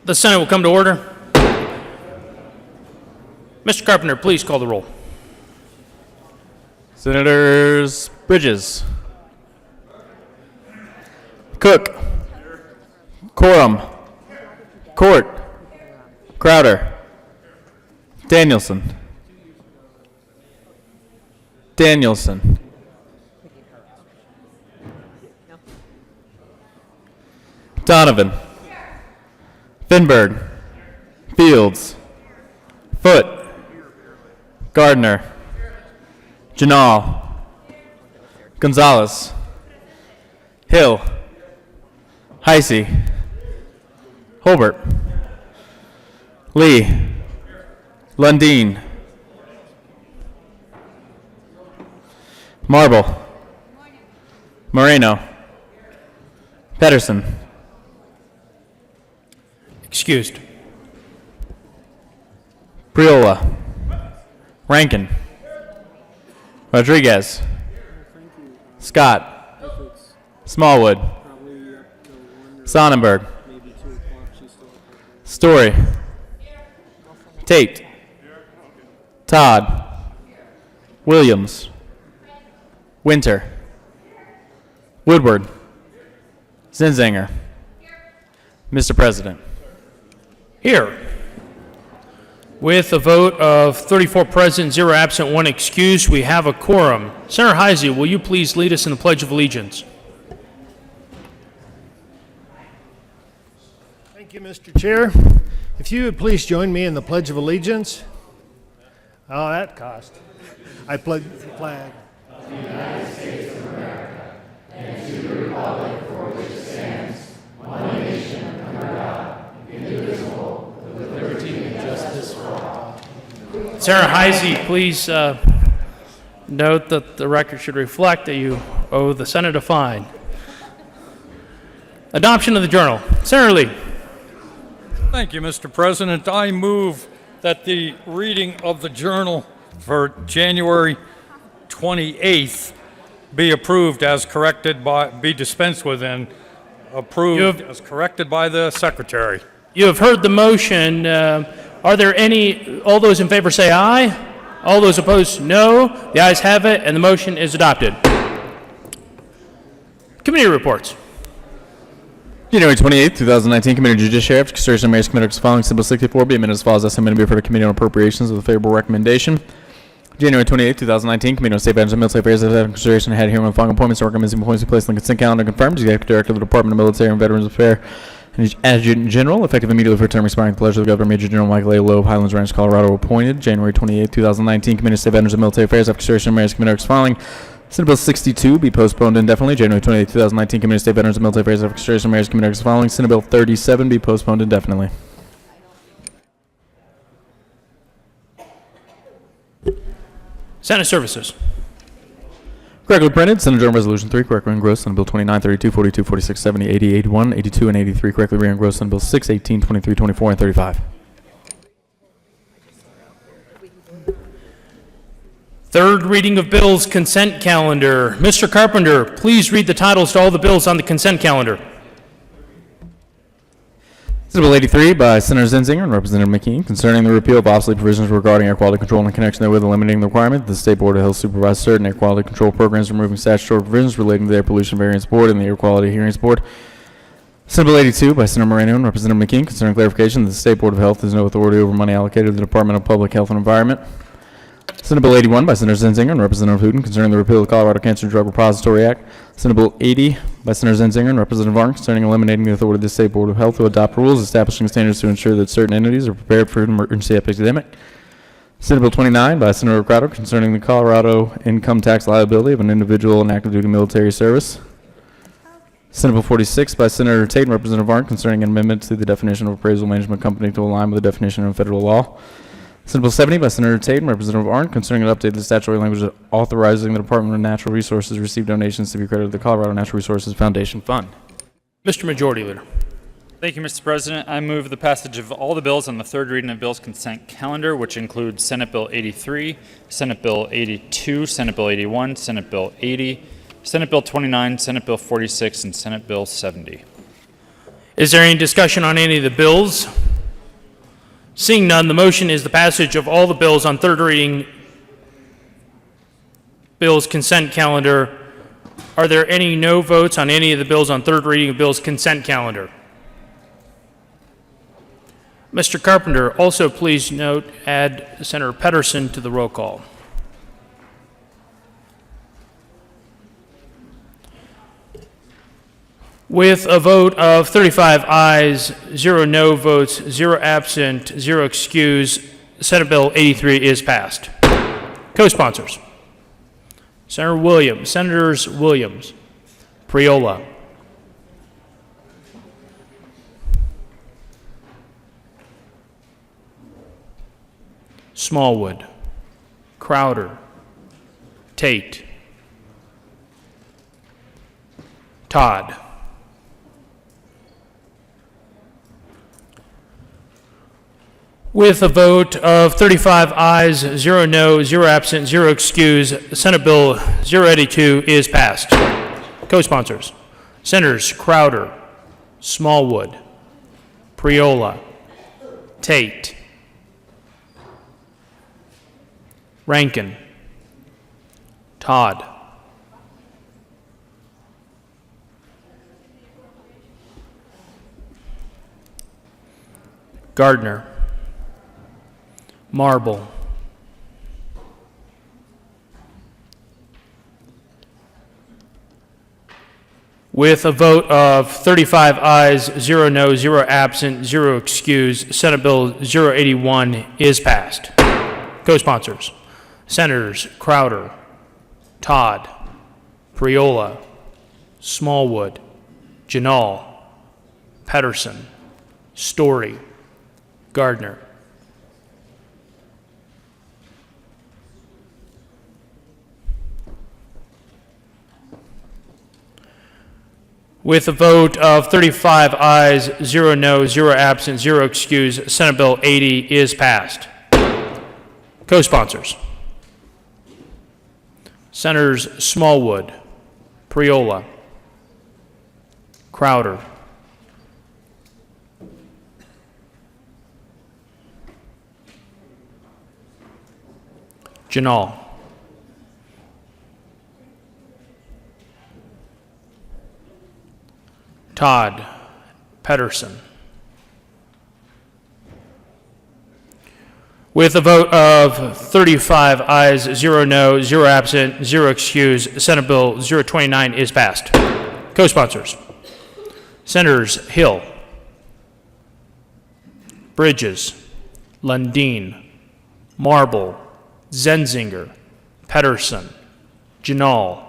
The Senate will come to order. Mr. Carpenter, please call the roll. Senators Bridges, Cook, Corum, Court, Crowder, Danielson, Donovan, Finberg, Fields, Foote, Gardner, Janal, Gonzalez, Hill, Heisey, Holbert, Lee, Lundeen, Marble. Moreno. Pedersen. Excused. Priola. Rankin. Rodriguez. Scott. Smallwood. Sonnenberg. Story. Tate. Todd. Williams. Winter. Woodward. Zinzinger. Mr. President. Here. With a vote of 34 present, 0 absent, 1 excused, we have a quorum. Senator Heisey, will you please lead us in the Pledge of Allegiance? Thank you, Mr. Chair. If you would please join me in the Pledge of Allegiance. Oh, that cost. I pledge the flag. Senator Heisey, please note that the record should reflect that you owe the Senate a fine. Adoption of the journal. Senator Lee. Thank you, Mr. President. I move that the reading of the journal for January 28th be approved as corrected by, be dispensed with and approved as corrected by the Secretary. You have heard the motion. Are there any, all those in favor say aye. All those opposed, no. The ayes have it, and the motion is adopted. Committee reports. January 28, 2019, Committee on Judiciary, after consideration of Mayor's Committee following Symbol 64, be amended as follows. As submitted to be referred to Committee on Appropriations with a favorable recommendation. January 28, 2019, Committee on State Veterans and Military Affairs, after consideration had hearing on the following appointments and recommending appointments be placed on the consent calendar confirmed. Executive Director of the Department of Military and Veterans Affairs and Adjutant General, effective immediately for a term expiring at the pleasure of the Governor, Major General Michael A. Loeb, Highlands Ranch, Colorado, appointed. January 28, 2019, Committee on State Veterans and Military Affairs, after consideration of Mayor's Committee following. Senate Bill 62 be postponed indefinitely. January 28, 2019, Committee on State Veterans and Military Affairs, after consideration of Mayor's Committee following. Senate Bill 37 be postponed indefinitely. Senate Services. Correctly printed, Senate Journal Resolution 3, correctly engrossed, Senate Bill 29, 32, 42, 46, 70, 80, 81, 82, and 83, correctly re-engrossed, Senate Bill 6, 18, 23, 24, and 35. Third reading of bills, consent calendar. Mr. Carpenter, please read the titles to all the bills on the consent calendar. Senate Bill 83 by Senator Zinzinger and Representative McKean concerning the repeal of obsolete provisions regarding air quality control and in connection therewith eliminating the requirement that the State Board of Health supervise certain air quality control programs, removing statutory provisions relating to the Air Pollution Variance Board and the Air Quality Hearings Board. Senate Bill 82 by Senator Moreno and Representative McKean concerning clarification that the State Board of Health has no authority over money allocated to the Department of Public Health and Environment. Senate Bill 81 by Senator Zinzinger and Representative Hooten concerning the repeal of the Colorado Cancer and Drug Repository Act. Senate Bill 80 by Senator Zinzinger and Representative Arnn concerning eliminating the authority of the State Board of Health to adopt rules establishing standards to ensure that certain entities are prepared for an emergency epidemic. Senate Bill 29 by Senator Crowder concerning the Colorado income tax liability of an individual in active duty military service. Senate Bill 46 by Senator Tate and Representative Arnn concerning an amendment to the definition of appraisal management company to align with the definition of federal law. Senate Bill 70 by Senator Tate and Representative Arnn concerning an update to the statutory language authorizing the Department of Natural Resources to receive donations to be credited to the Colorado Natural Resources Foundation Fund. Mr. Majority Leader. Thank you, Mr. President. I move the passage of all the bills on the third reading of bills consent calendar, which includes Senate Bill 83, Senate Bill 82, Senate Bill 81, Senate Bill 80, Senate Bill 29, Senate Bill 46, and Senate Bill 70. Is there any discussion on any of the bills? Seeing none, the motion is the passage of all the bills on third reading bills consent calendar. Are there any no votes on any of the bills on third reading of bills consent calendar? Mr. Carpenter, also please note, add Senator Pedersen to the roll call. With a vote of 35 ayes, 0 no votes, 0 absent, 0 excused, Senate Bill 83 is passed. Co-sponsors. Senator Williams, Senators Williams, Priola, Smallwood, Crowder, Tate, Todd. With a vote of 35 ayes, 0 no, 0 absent, 0 excused, Senate Bill 082 is passed. Co-sponsors: Senators Crowder, Smallwood, Priola, Tate, Rankin, Todd, Gardner, Marble, with a vote of 35 ayes, 0 no, 0 absent, 0 excused, Senate Bill 081 is passed. Co-sponsors: Senators Crowder, Todd, Priola, Smallwood, Janal, Pedersen, Story, Gardner. With a vote of 35 ayes, 0 no, 0 absent, 0 excused, Senate Bill 80 is passed. Co-sponsors: Senators Smallwood, Priola, Crowder, Janal, Todd, Pedersen. With a vote of 35 ayes, 0 no, 0 absent, 0 excused, Senate Bill 029 is passed. Co-sponsors: Senators Hill, Bridges, Lundin, Marble, Zenzinger, Pedersen, Janal,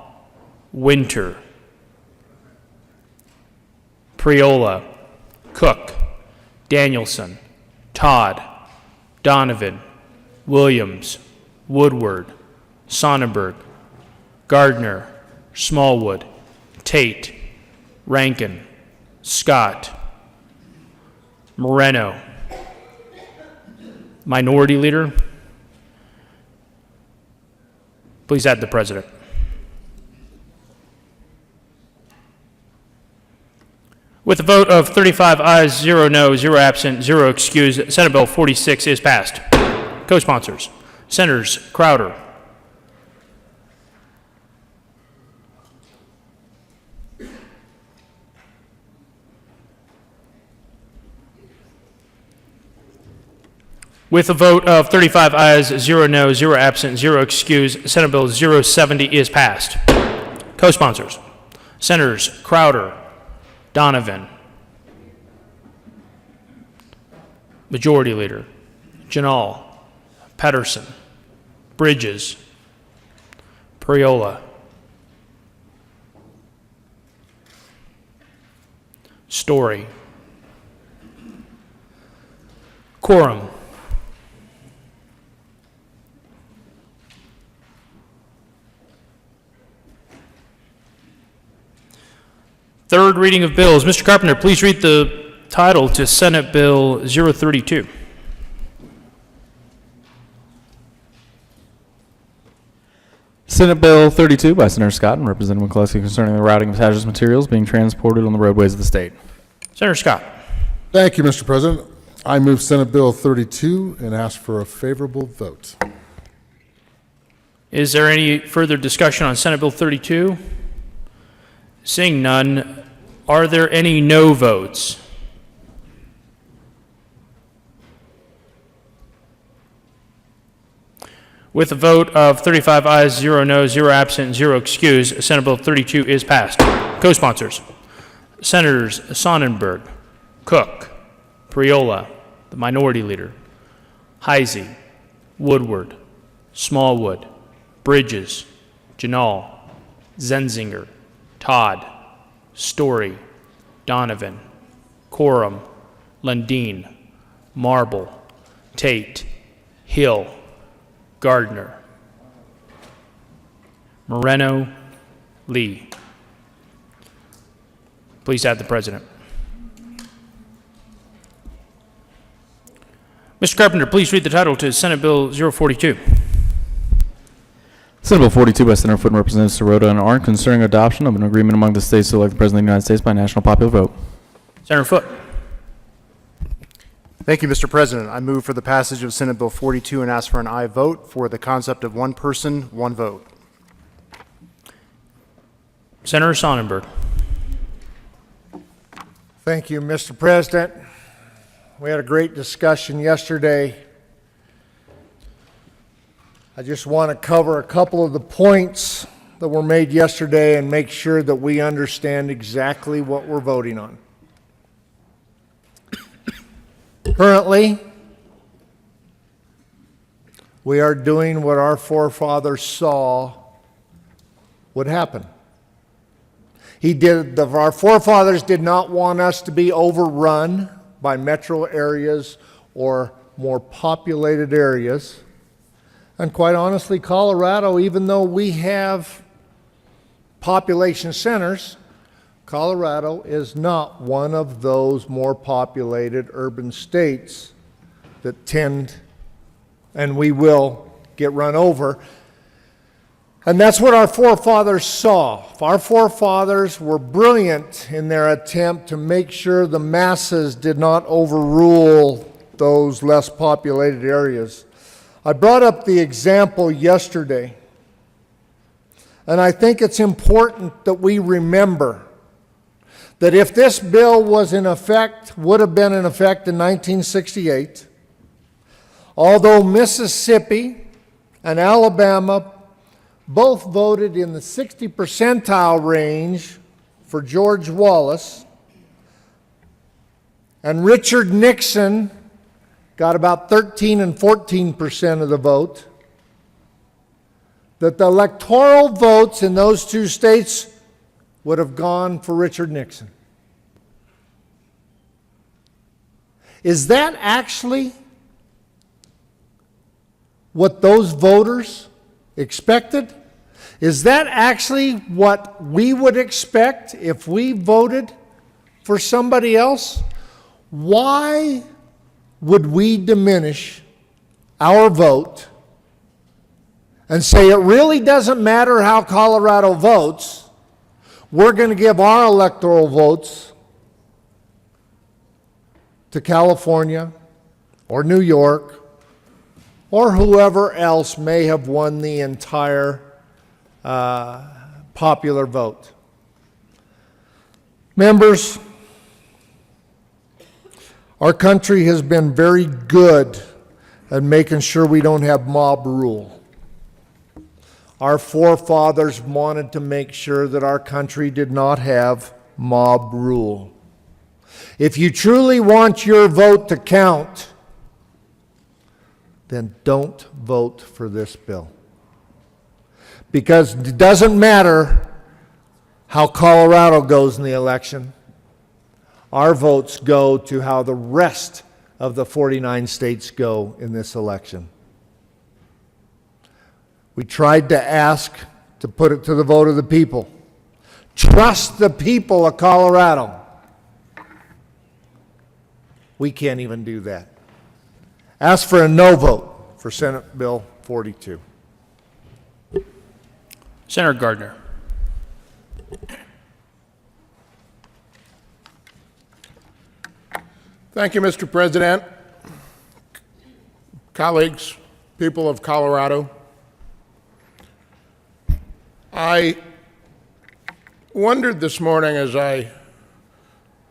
Winter, Priola, Cook, Danielson, Todd, Donovan, Williams, Woodward, Sonnenberg, Gardner, Smallwood, Tate, Rankin, Scott, Moreno. Minority Leader, please add the President. With a vote of 35 ayes, 0 no, 0 absent, 0 excused, Senate Bill 46 is passed. Co-sponsors: Senators Crowder, with a vote of 35 ayes, 0 no, 0 absent, 0 excused, Senate Bill 070 is passed. Co-sponsors: Senators Crowder, Donovan. Majority Leader: Janal, Pedersen, Bridges, Priola, Story, Quorum. Third reading of bills. Mr. Carpenter, please read the title to Senate Bill 032. Senate Bill 32 by Senator Scott and Representative McCluskey concerning the routing of hazardous materials being transported on the roadways of the state. Senator Scott. Thank you, Mr. President. I move Senate Bill 32 and ask for a favorable vote. Is there any further discussion on Senate Bill 32? Seeing none, are there any no votes? With a vote of 35 ayes, 0 no, 0 absent, 0 excused, Senate Bill 32 is passed. Co-sponsors: Senators Sonnenberg, Cook, Priola, the Minority Leader, Heisey, Woodward, Smallwood, Bridges, Janal, Zenzinger, Todd, Story, Donovan, Quorum, Lundin, Marble, Tate, Hill, Gardner, Moreno, Lee. Please add the president. Mr. Carpenter, please read the title to Senate Bill 042. Senate Bill 42 by Senator Foot and Representatives Sirota and Arndt concerning adoption of an agreement among the states to elect the President of the United States by national popular vote. Senator Foot. Thank you, Mr. President. I move for the passage of Senate Bill 42 and ask for an aye vote for the concept of one person, one vote. Senator Sonnenberg. Thank you, Mr. President. We had a great discussion yesterday. I just want to cover a couple of the points that were made yesterday and make sure that we understand exactly what we're voting on. Currently, we are doing what our forefathers saw would happen. Our forefathers did not want us to be overrun by metro areas or more populated areas. And quite honestly, Colorado, even though we have population centers, Colorado is not one of those more populated urban states that tend, and we will, get run over. And that's what our forefathers saw. Our forefathers were brilliant in their attempt to make sure the masses did not overrule those less populated areas. I brought up the example yesterday, and I think it's important that we remember that if this bill was in effect, would have been in effect in 1968, although Mississippi and Alabama both voted in the 60 percentile range for George Wallace, and Richard Nixon got about 13 and 14% of the vote, that the electoral votes in those two states would have gone for Richard Nixon. Is that actually what those voters expected? Is that actually what we would expect if we voted for somebody else? Why would we diminish our vote and say it really doesn't matter how Colorado votes? We're going to give our electoral votes to California or New York or whoever else may have won the entire popular vote. Members, our country has been very good at making sure we don't have mob rule. Our forefathers wanted to make sure that our country did not have mob rule. If you truly want your vote to count, then don't vote for this bill. Because it doesn't matter how Colorado goes in the election. Our votes go to how the rest of the 49 states go in this election. We tried to ask to put it to the vote of the people. Trust the people of Colorado. We can't even do that. Ask for a no vote for Senate Bill 42. Senator Gardner. Thank you, Mr. President. Colleagues, people of Colorado, I wondered this morning as I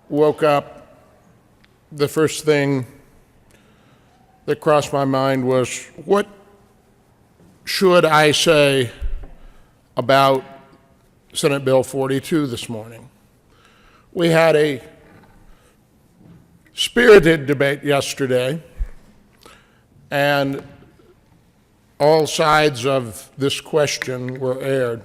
woke up, the first thing that crossed my mind was, what should I say about Senate Bill 42 this morning? We had a spirited debate yesterday, and all sides of this question were aired.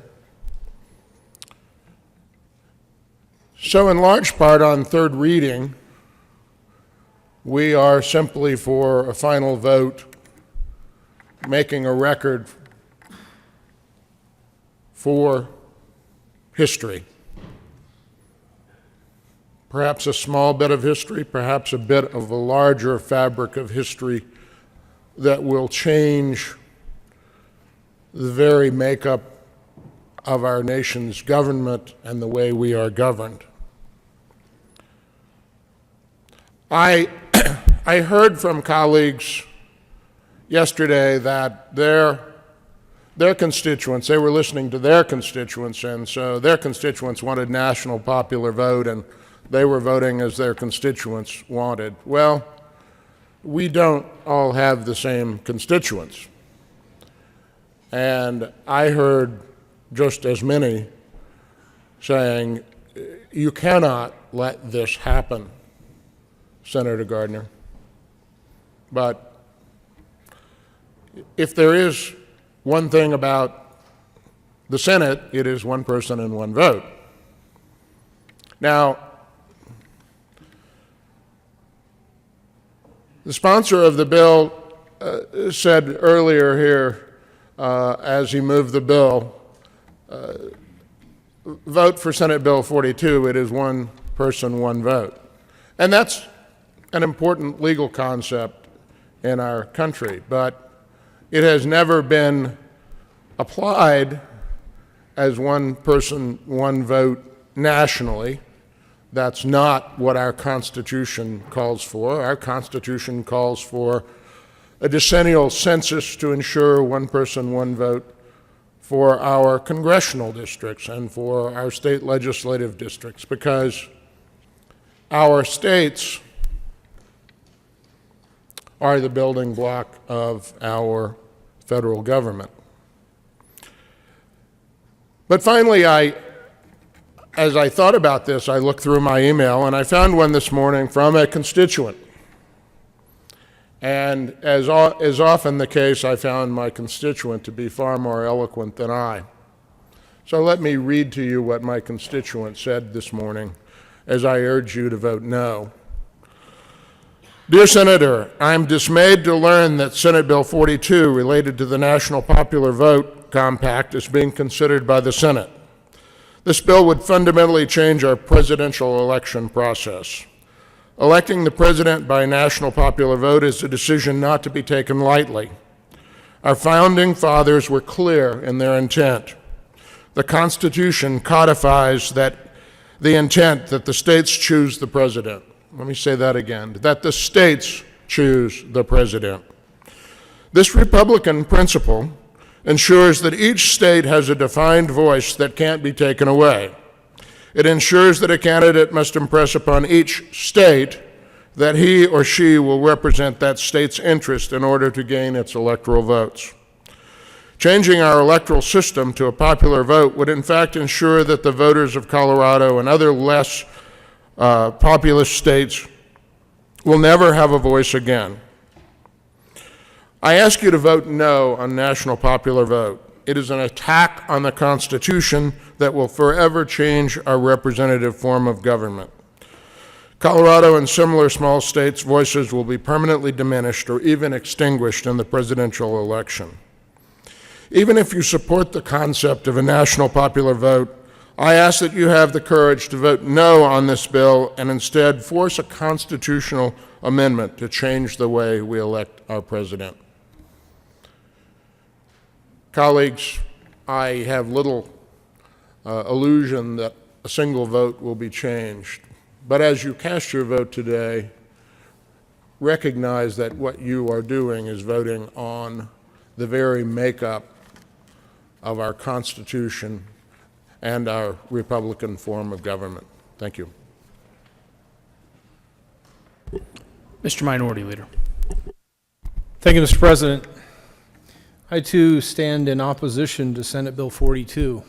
So in large part on third reading, we are simply for a final vote, making a record for history. perhaps a small bit of history, perhaps a bit of a larger fabric of history that will change the very makeup of our nation's government and the way we are governed. I heard from colleagues yesterday that their constituents, they were listening to their constituents, and so their constituents wanted national popular vote, and they were voting as their constituents wanted. Well, we don't all have the same constituents. And I heard just as many saying, you cannot let this happen, Senator Gardner. But if there is one thing about the Senate, it is one person and one vote. Now, the sponsor of the bill said earlier here, as he moved the bill, vote for Senate Bill 42, it is one person, one vote. And that's an important legal concept in our country, but it has never been applied as one person, one vote nationally. That's not what our Constitution calls for. Our Constitution calls for a decennial census to ensure one person, one vote for our congressional districts and for our state legislative districts, because our states are the building block of our federal government. But finally, as I thought about this, I looked through my email and I found one this morning from a constituent. And as often the case, I found my constituent to be far more eloquent than I. So let me read to you what my constituent said this morning as I urge you to vote no. Dear Senator, I'm dismayed to learn that Senate Bill 42, related to the National Popular Vote Compact, is being considered by the Senate. This bill would fundamentally change our presidential election process. Electing the president by national popular vote is a decision not to be taken lightly. Our founding fathers were clear in their intent. The Constitution codifies the intent that the states choose the president. Let me say that again, that the states choose the president. This Republican principle ensures that each state has a defined voice that can't be taken away. It ensures that a candidate must impress upon each state that he or she will represent that state's interest in order to gain its electoral votes. Changing our electoral system to a popular vote would in fact ensure that the voters of Colorado and other less populous states will never have a voice again. I ask you to vote no on national popular vote. It is an attack on the Constitution that will forever change our representative form of government. Colorado and similar small states' voices will be permanently diminished or even extinguished in the presidential election. Even if you support the concept of a national popular vote, I ask that you have the courage to vote no on this bill and instead force a constitutional amendment to change the way we elect our president. Colleagues, I have little illusion that a single vote will be changed. But as you cast your vote today, recognize that what you are doing is voting on the very makeup of our Constitution and our Republican form of government. Thank you. Mr. Minority Leader. Thank you, Mr. President. I too stand in opposition to Senate Bill 42.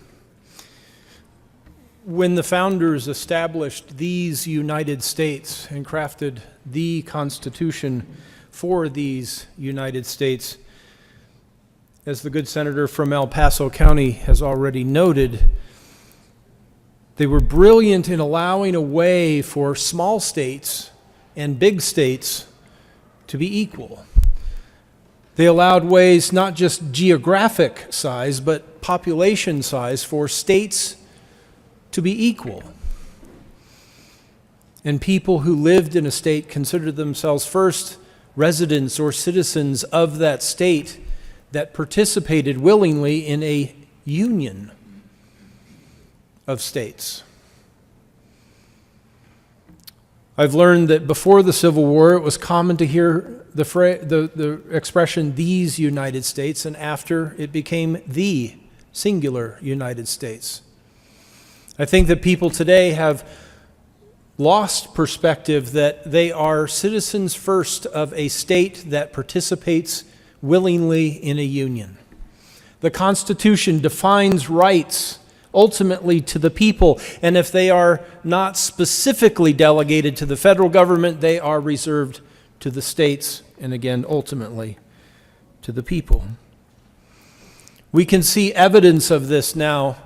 When the founders established these United States and crafted the Constitution for these United States, as the good senator from El Paso County has already noted, they were brilliant in allowing a way for small states and big states to be equal. They allowed ways not just geographic size, but population size for states to be equal. And people who lived in a state considered themselves first residents or citizens of that state that participated willingly in a union of states. I've learned that before the Civil War, it was common to hear the expression "these United States," and after it became the singular United States. I think that people today have lost perspective that they are citizens first of a state that participates willingly in a union. The Constitution defines rights ultimately to the people, and if they are not specifically delegated to the federal government, they are reserved to the states, and again, ultimately, to the people. We can see evidence of this now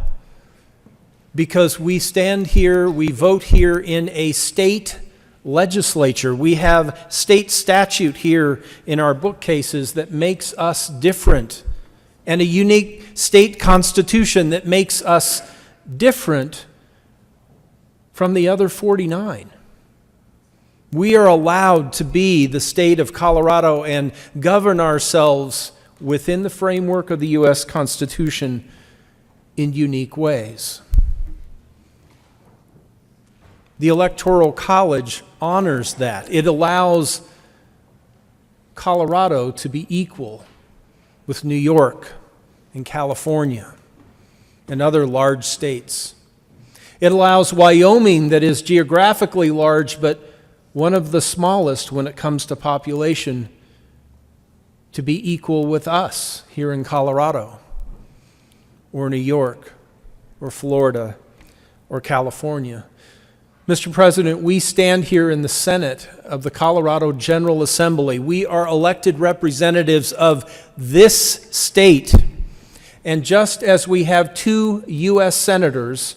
because we stand here, we vote here in a state legislature. We have state statute here in our bookcases that makes us different, and a unique state constitution that makes us different from the other 49. We are allowed to be the state of Colorado and govern ourselves within the framework of the U.S. Constitution in unique ways. The Electoral College honors that. It allows Colorado to be equal with New York and California and other large states. It allows Wyoming, that is geographically large but one of the smallest when it comes to population, to be equal with us here in Colorado or New York or Florida or California. Mr. President, we stand here in the Senate of the Colorado General Assembly. We are elected representatives of this state. And just as we have 2 U.S. senators,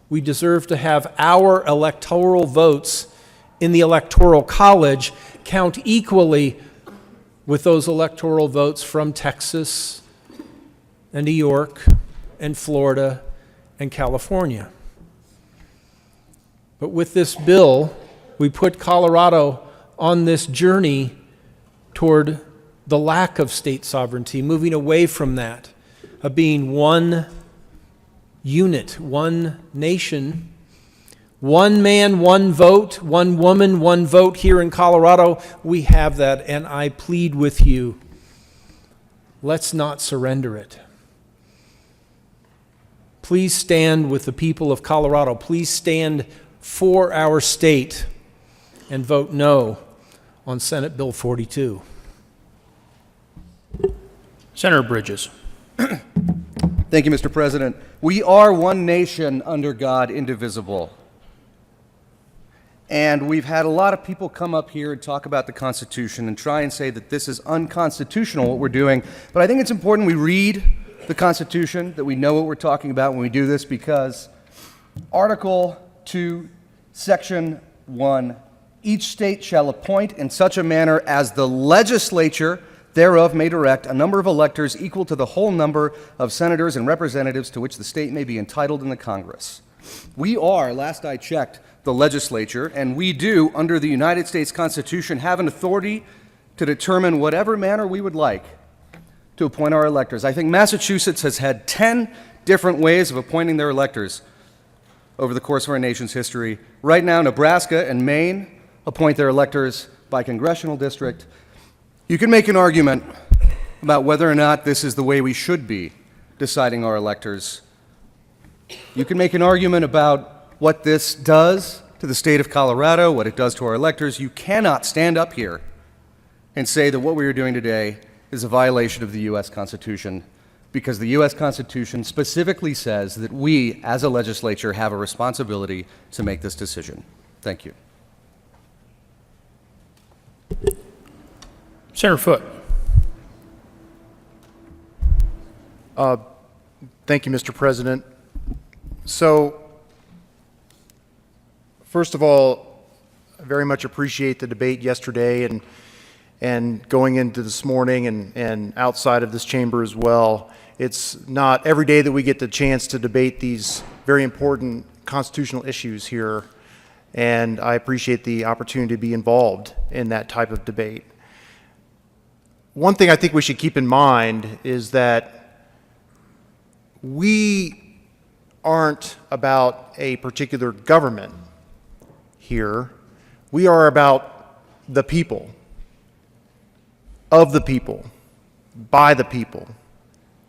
we deserve to have our electoral votes in the Electoral College count equally with those electoral votes from Texas and New York and Florida and California. But with this bill, we put Colorado on this journey toward the lack of state sovereignty, moving away from that, of being one unit, one nation, one man, one vote, one woman, one vote. Here in Colorado, we have that, and I plead with you, let's not surrender it. Please stand with the people of Colorado. Please stand for our state and vote no on Senate Bill 42. Senator Bridges. Thank you, Mr. President. We are one nation under God, indivisible. And we've had a lot of people come up here and talk about the Constitution and try and say that this is unconstitutional, what we're doing. But I think it's important we read the Constitution, that we know what we're talking about when we do this, because Article 2, Section 1, each state shall appoint in such a manner as the legislature thereof may direct a number of electors equal to the whole number of senators and representatives to which the state may be entitled in the Congress. We are, last I checked, the legislature, and we do, under the United States Constitution, have an authority to determine whatever manner we would like to appoint our electors. I think Massachusetts has had 10 different ways of appointing their electors over the course of our nation's history. Right now, Nebraska and Maine appoint their electors by congressional district. You can make an argument about whether or not this is the way we should be deciding our electors. You can make an argument about what this does to the state of Colorado, what it does to our electors. You cannot stand up here and say that what we are doing today is a violation of the U.S. Constitution, because the U.S. Constitution specifically says that we, as a legislature, have a responsibility to make this decision. Thank you. Senator Foote. Thank you, Mr. President. So, first of all, I very much appreciate the debate yesterday and going into this morning and outside of this chamber as well. It's not every day that we get the chance to debate these very important constitutional issues here. and I appreciate the opportunity to be involved in that type of debate. One thing I think we should keep in mind is that we aren't about a particular government here. We are about the people, of the people, by the people,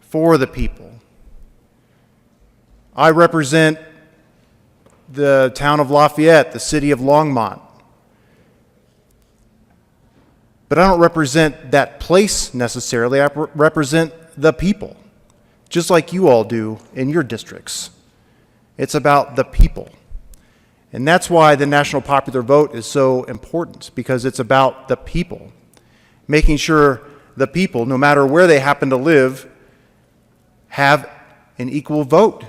for the people. I represent the town of Lafayette, the city of Longmont. But I don't represent that place necessarily. I represent the people, just like you all do in your districts. It's about the people. And that's why the national popular vote is so important, because it's about the people, making sure the people, no matter where they happen to live, have an equal vote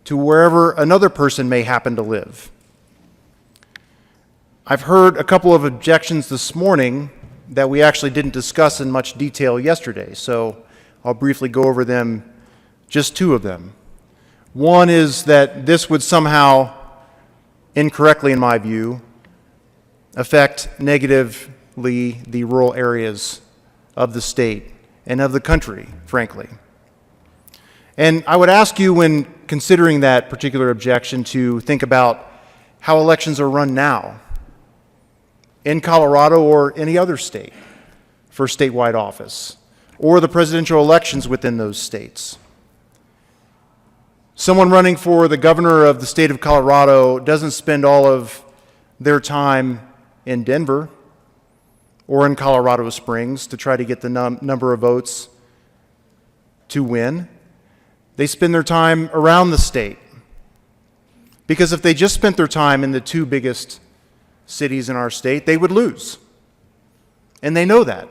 to wherever another person may happen to live. I've heard a couple of objections this morning that we actually didn't discuss in much detail yesterday, so I'll briefly go over them, just two of them. One is that this would somehow, incorrectly in my view, affect negatively the rural areas of the state and of the country, frankly. And I would ask you, when considering that particular objection, to think about how elections are run now in Colorado or any other state for statewide office, or the presidential elections within those states. Someone running for the governor of the state of Colorado doesn't spend all of their time in Denver or in Colorado Springs to try to get the number of votes to win. They spend their time around the state. Because if they just spent their time in the two biggest cities in our state, they would lose. And they know that.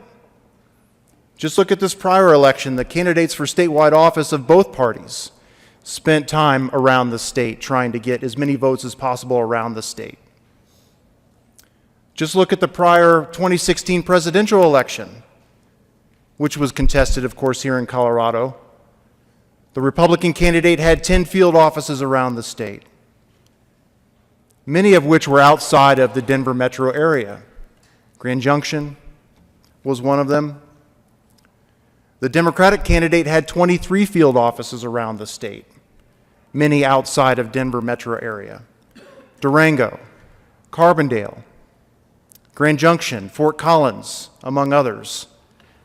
Just look at this prior election. The candidates for statewide office of both parties spent time around the state trying to get as many votes as possible around the state. Just look at the prior 2016 presidential election, which was contested, of course, here in Colorado. The Republican candidate had 10 field offices around the state, many of which were outside of the Denver metro area. Grand Junction was one of them. The Democratic candidate had 23 field offices around the state, many outside of Denver metro area. Durango, Carbondale, Grand Junction, Fort Collins, among others.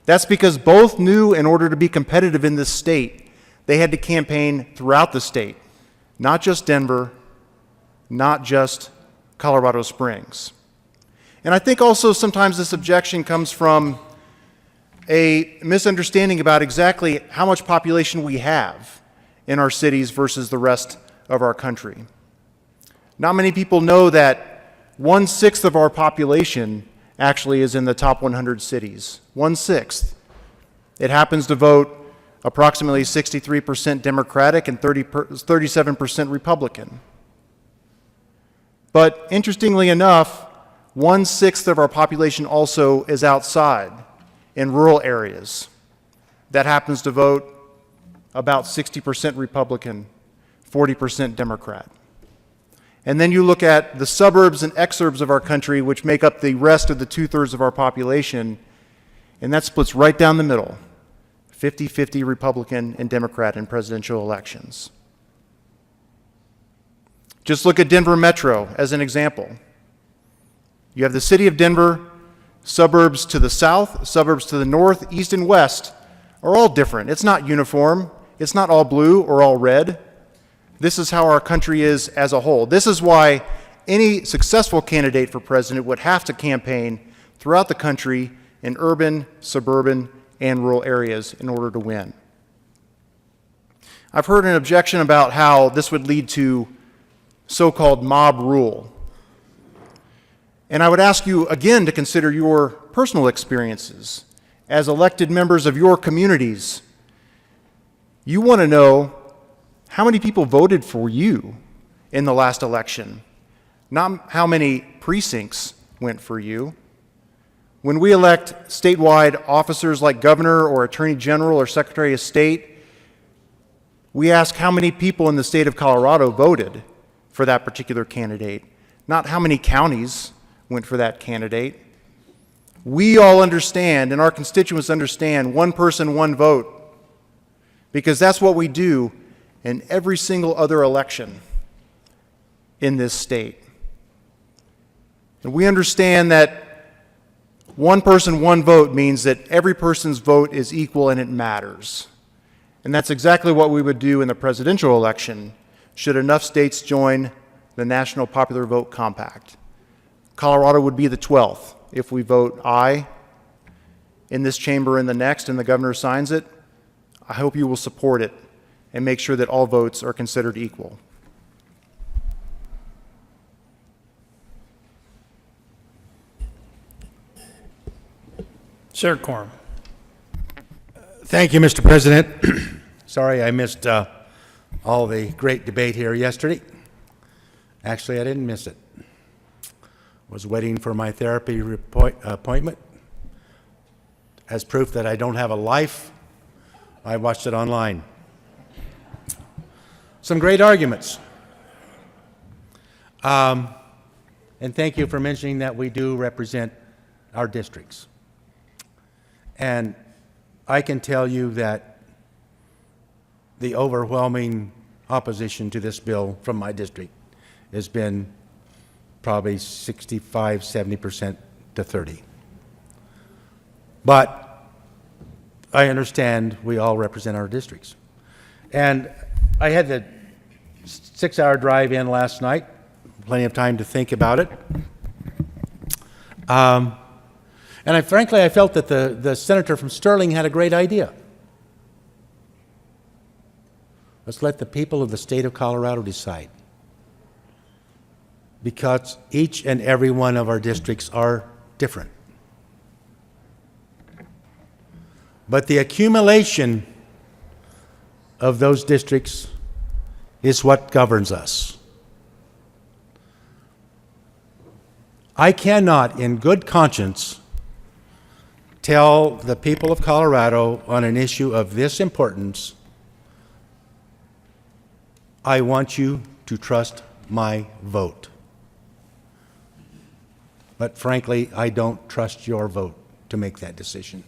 That's because both knew in order to be competitive in this state, they had to campaign throughout the state, not just Denver, not just Colorado Springs. And I think also sometimes this objection comes from a misunderstanding about exactly how much population we have in our cities versus the rest of our country. Not many people know that 1/6 of our population actually is in the top 100 cities. 1/6. It happens to vote approximately 63% Democratic and 37% Republican. But interestingly enough, 1/6 of our population also is outside in rural areas. That happens to vote about 60% Republican, 40% Democrat. And then you look at the suburbs and exurbs of our country, which make up the rest of the 2/3 of our population, and that splits right down the middle, 50-50 Republican and Democrat in presidential elections. Just look at Denver Metro as an example. You have the city of Denver, suburbs to the south, suburbs to the north, east, and west are all different. It's not uniform. It's not all blue or all red. This is how our country is as a whole. This is why any successful candidate for president would have to campaign throughout the country in urban, suburban, and rural areas in order to win. I've heard an objection about how this would lead to so-called mob rule. And I would ask you again to consider your personal experiences as elected members of your communities. You want to know how many people voted for you in the last election, not how many precincts went for you. When we elect statewide officers like governor or attorney general or secretary of state, we ask how many people in the state of Colorado voted for that particular candidate, not how many counties went for that candidate. We all understand, and our constituents understand, one person, one vote, because that's what we do in every single other election in this state. And we understand that one person, one vote means that every person's vote is equal and it matters. And that's exactly what we would do in the presidential election should enough states join the National Popular Vote Compact. Colorado would be the 12th. If we vote aye in this chamber and the next and the governor signs it, I hope you will support it and make sure that all votes are considered equal. Senator Quorum. Thank you, Mr. President. Sorry I missed all the great debate here yesterday. Actually, I didn't miss it. Was waiting for my therapy appointment. As proof that I don't have a life, I watched it online. Some great arguments. And thank you for mentioning that we do represent our districts. And I can tell you that the overwhelming opposition to this bill from my district has been probably 65, 70% to 30. But I understand we all represent our districts. And I had the 6-hour drive in last night, plenty of time to think about it. And frankly, I felt that the senator from Sterling had a great idea. Let's let the people of the state of Colorado decide. Because each and every one of our districts are different. But the accumulation of those districts is what governs us. I cannot, in good conscience, tell the people of Colorado on an issue of this importance, I want you to trust my vote. But frankly, I don't trust your vote to make that decision.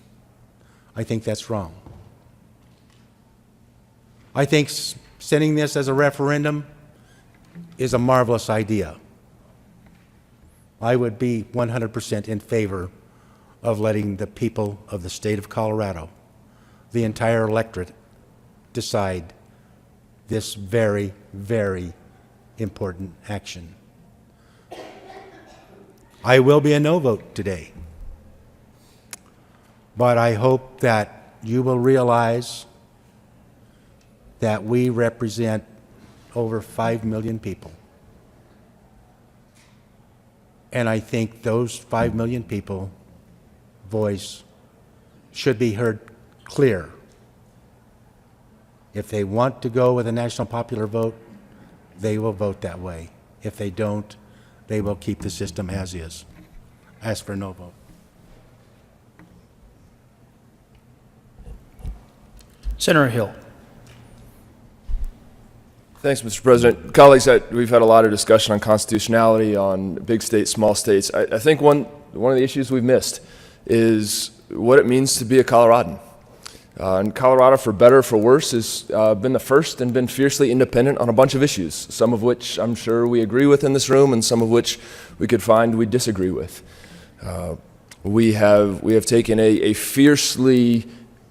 I think that's wrong. I think sending this as a referendum is a marvelous idea. I would be 100% in favor of letting the people of the state of Colorado, the entire electorate, decide this very, very important action. I will be a no vote today, but I hope that you will realize that we represent over 5 million people. And I think those 5 million people voice should be heard clear. If they want to go with a national popular vote, they will vote that way. If they don't, they will keep the system as is. As for no vote. Senator Hill. Thanks, Mr. President. Colleagues, we've had a lot of discussion on constitutionality, on big states, small states. I think one of the issues we've missed is what it means to be a Coloradan. And Colorado, for better or for worse, has been the first and been fiercely independent on a bunch of issues, some of which I'm sure we agree with in this room and some of which we could find we disagree with. We have taken a fiercely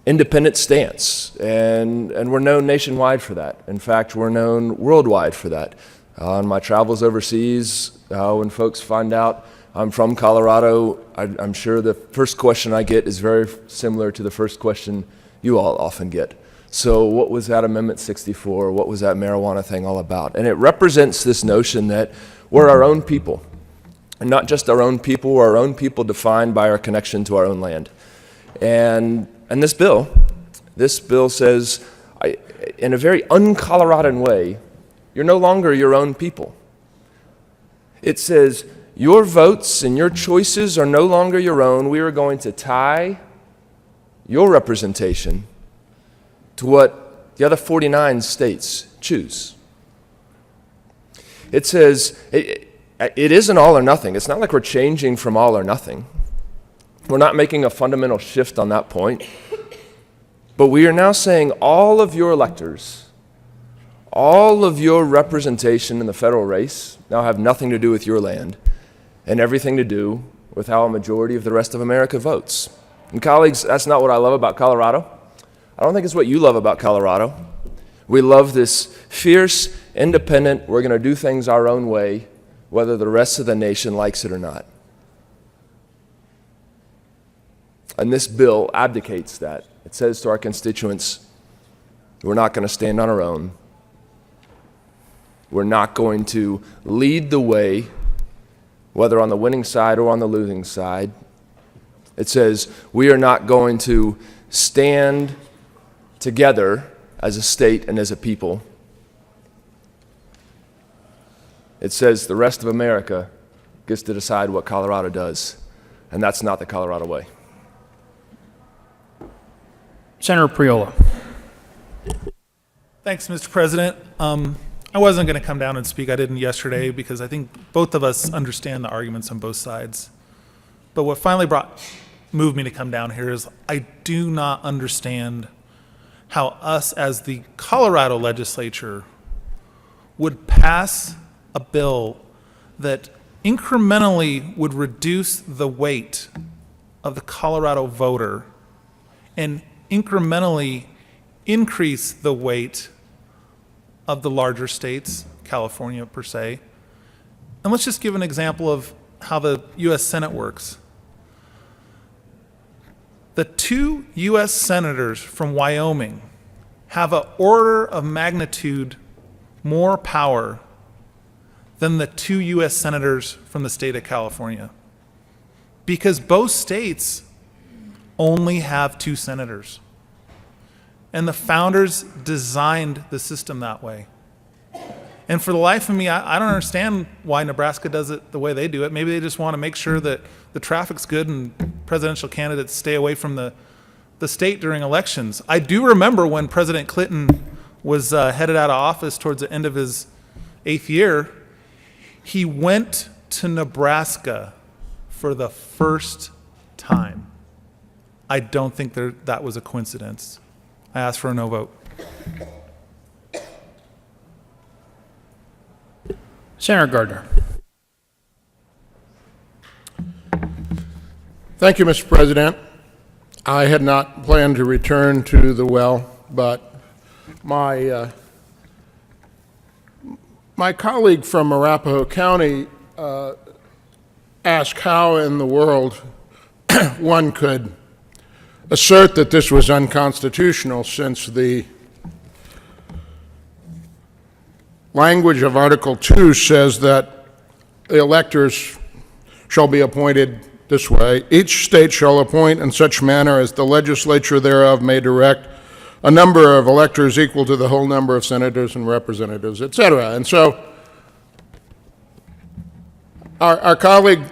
independent stance, and we're known nationwide for that. In fact, we're known worldwide for that. On my travels overseas, when folks find out I'm from Colorado, I'm sure the first question I get is very similar to the first question you all often get. So what was that Amendment 64? What was that marijuana thing all about? And it represents this notion that we're our own people. And not just our own people, we're our own people defined by our connection to our own land. And this bill says, in a very un-Coloradan way, you're no longer your own people. It says, your votes and your choices are no longer your own. We are going to tie your representation to what the other 49 states choose. It says, it isn't all or nothing. It's not like we're changing from all or nothing. We're not making a fundamental shift on that point. But we are now saying all of your electors, all of your representation in the federal race now have nothing to do with your land and everything to do with how a majority of the rest of America votes. And colleagues, that's not what I love about Colorado. I don't think it's what you love about Colorado. We love this fierce, independent, we're going to do things our own way, whether the rest of the nation likes it or not. And this bill abdicates that. It says to our constituents, we're not going to stand on our own. We're not going to lead the way, whether on the winning side or on the losing side. It says we are not going to stand together as a state and as a people. It says the rest of America gets to decide what Colorado does, and that's not the Colorado way. Senator Priola. Thanks, Mr. President. I wasn't going to come down and speak. I didn't yesterday because I think both of us understand the arguments on both sides. But what finally moved me to come down here is I do not understand how us as the Colorado legislature would pass a bill that incrementally would reduce the weight of the Colorado voter and incrementally increase the weight of the larger states, California per se. And let's just give an example of how the U.S. Senate works. The 2 U.S. senators from Wyoming have an order of magnitude more power than the 2 U.S. senators from the state of California, because both states only have 2 senators. And the founders designed the system that way. And for the life of me, I don't understand why Nebraska does it the way they do it. Maybe they just want to make sure that the traffic's good and presidential candidates stay away from the state during elections. I do remember when President Clinton was headed out of office towards the end of his 8th year, he went to Nebraska for the first time. I don't think that was a coincidence. I ask for a no vote. Senator Gardner. Thank you, Mr. President. I had not planned to return to the well, but my colleague from Arapahoe County asked how in the world one could assert that this was unconstitutional, since the language of Article 2 says that the electors shall be appointed this way. Each state shall appoint in such manner as the legislature thereof may direct a number of electors equal to the whole number of senators and representatives, etc. And so our colleague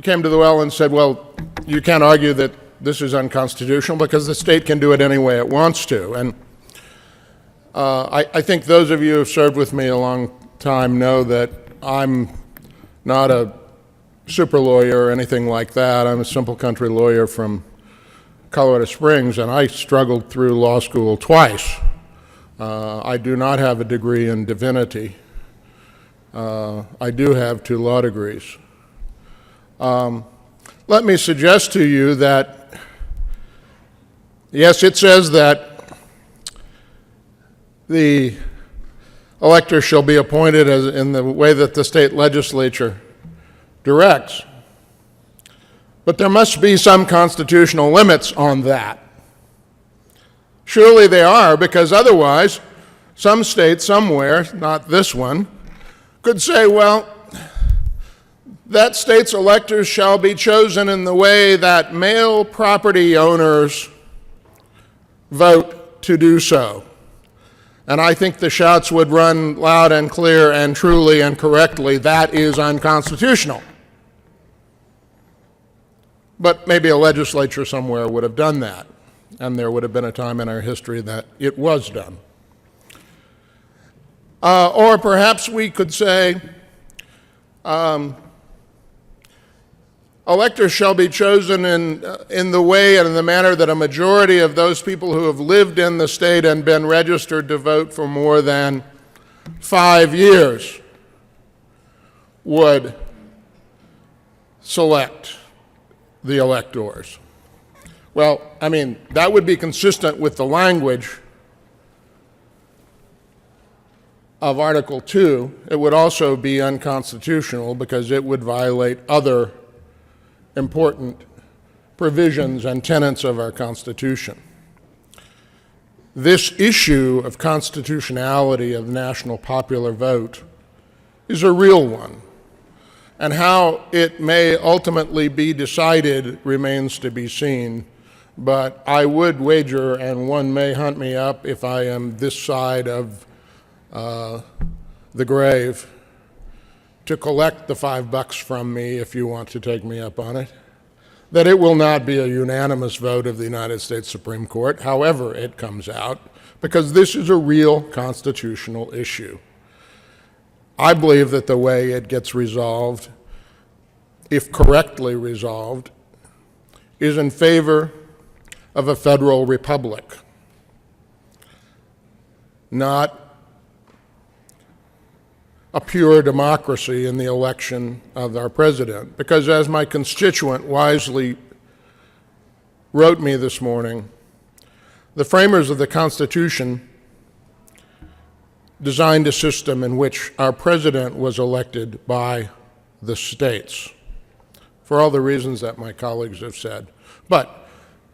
came to the well and said, well, you can't argue that this is unconstitutional because the state can do it any way it wants to. And I think those of you who have served with me a long time know that I'm not a super lawyer or anything like that. I'm a simple country lawyer from Colorado Springs, and I struggled through law school twice. I do not have a degree in divinity. I do have 2 law degrees. Let me suggest to you that, yes, it says that the elector shall be appointed in the way that the state legislature directs. But there must be some constitutional limits on that. Surely they are, because otherwise some state somewhere, not this one, could say, well, that state's electors shall be chosen in the way that male property owners vote to do so. And I think the shouts would run loud and clear and truly and correctly, that is unconstitutional. But maybe a legislature somewhere would have done that, and there would have been a time in our history that it was done. Or perhaps we could say, Electors shall be chosen in the way and in the manner that a majority of those people who have lived in the state and been registered to vote for more than 5 years would select the electors. Well, I mean, that would be consistent with the language of Article 2. It would also be unconstitutional because it would violate other important provisions and tenets of our Constitution. This issue of constitutionality of national popular vote is a real one, and how it may ultimately be decided remains to be seen. But I would wager, and one may hunt me up if I am this side of the grave, to collect the $5 from me if you want to take me up on it, that it will not be a unanimous vote of the United States Supreme Court, however it comes out, because this is a real constitutional issue. I believe that the way it gets resolved, if correctly resolved, is in favor of a federal republic, not a pure democracy in the election of our president. Because as my constituent wisely wrote me this morning, the framers of the Constitution designed a system in which our president was elected by the states, for all the reasons that my colleagues have said. But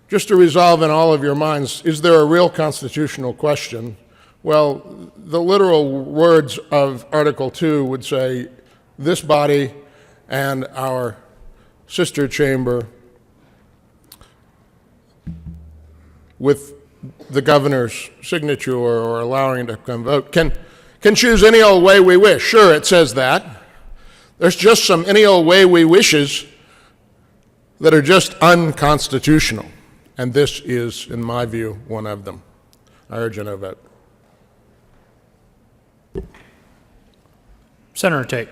just to resolve in all of your minds, is there a real constitutional question? Well, the literal words of Article 2 would say, this body and our sister chamber with the governor's signature or allowing it to come vote can choose any old way we wish. Sure, it says that. There's just some any old way we wishes that are just unconstitutional. And this is, in my view, one of them. I urge a no vote. Senator Tate.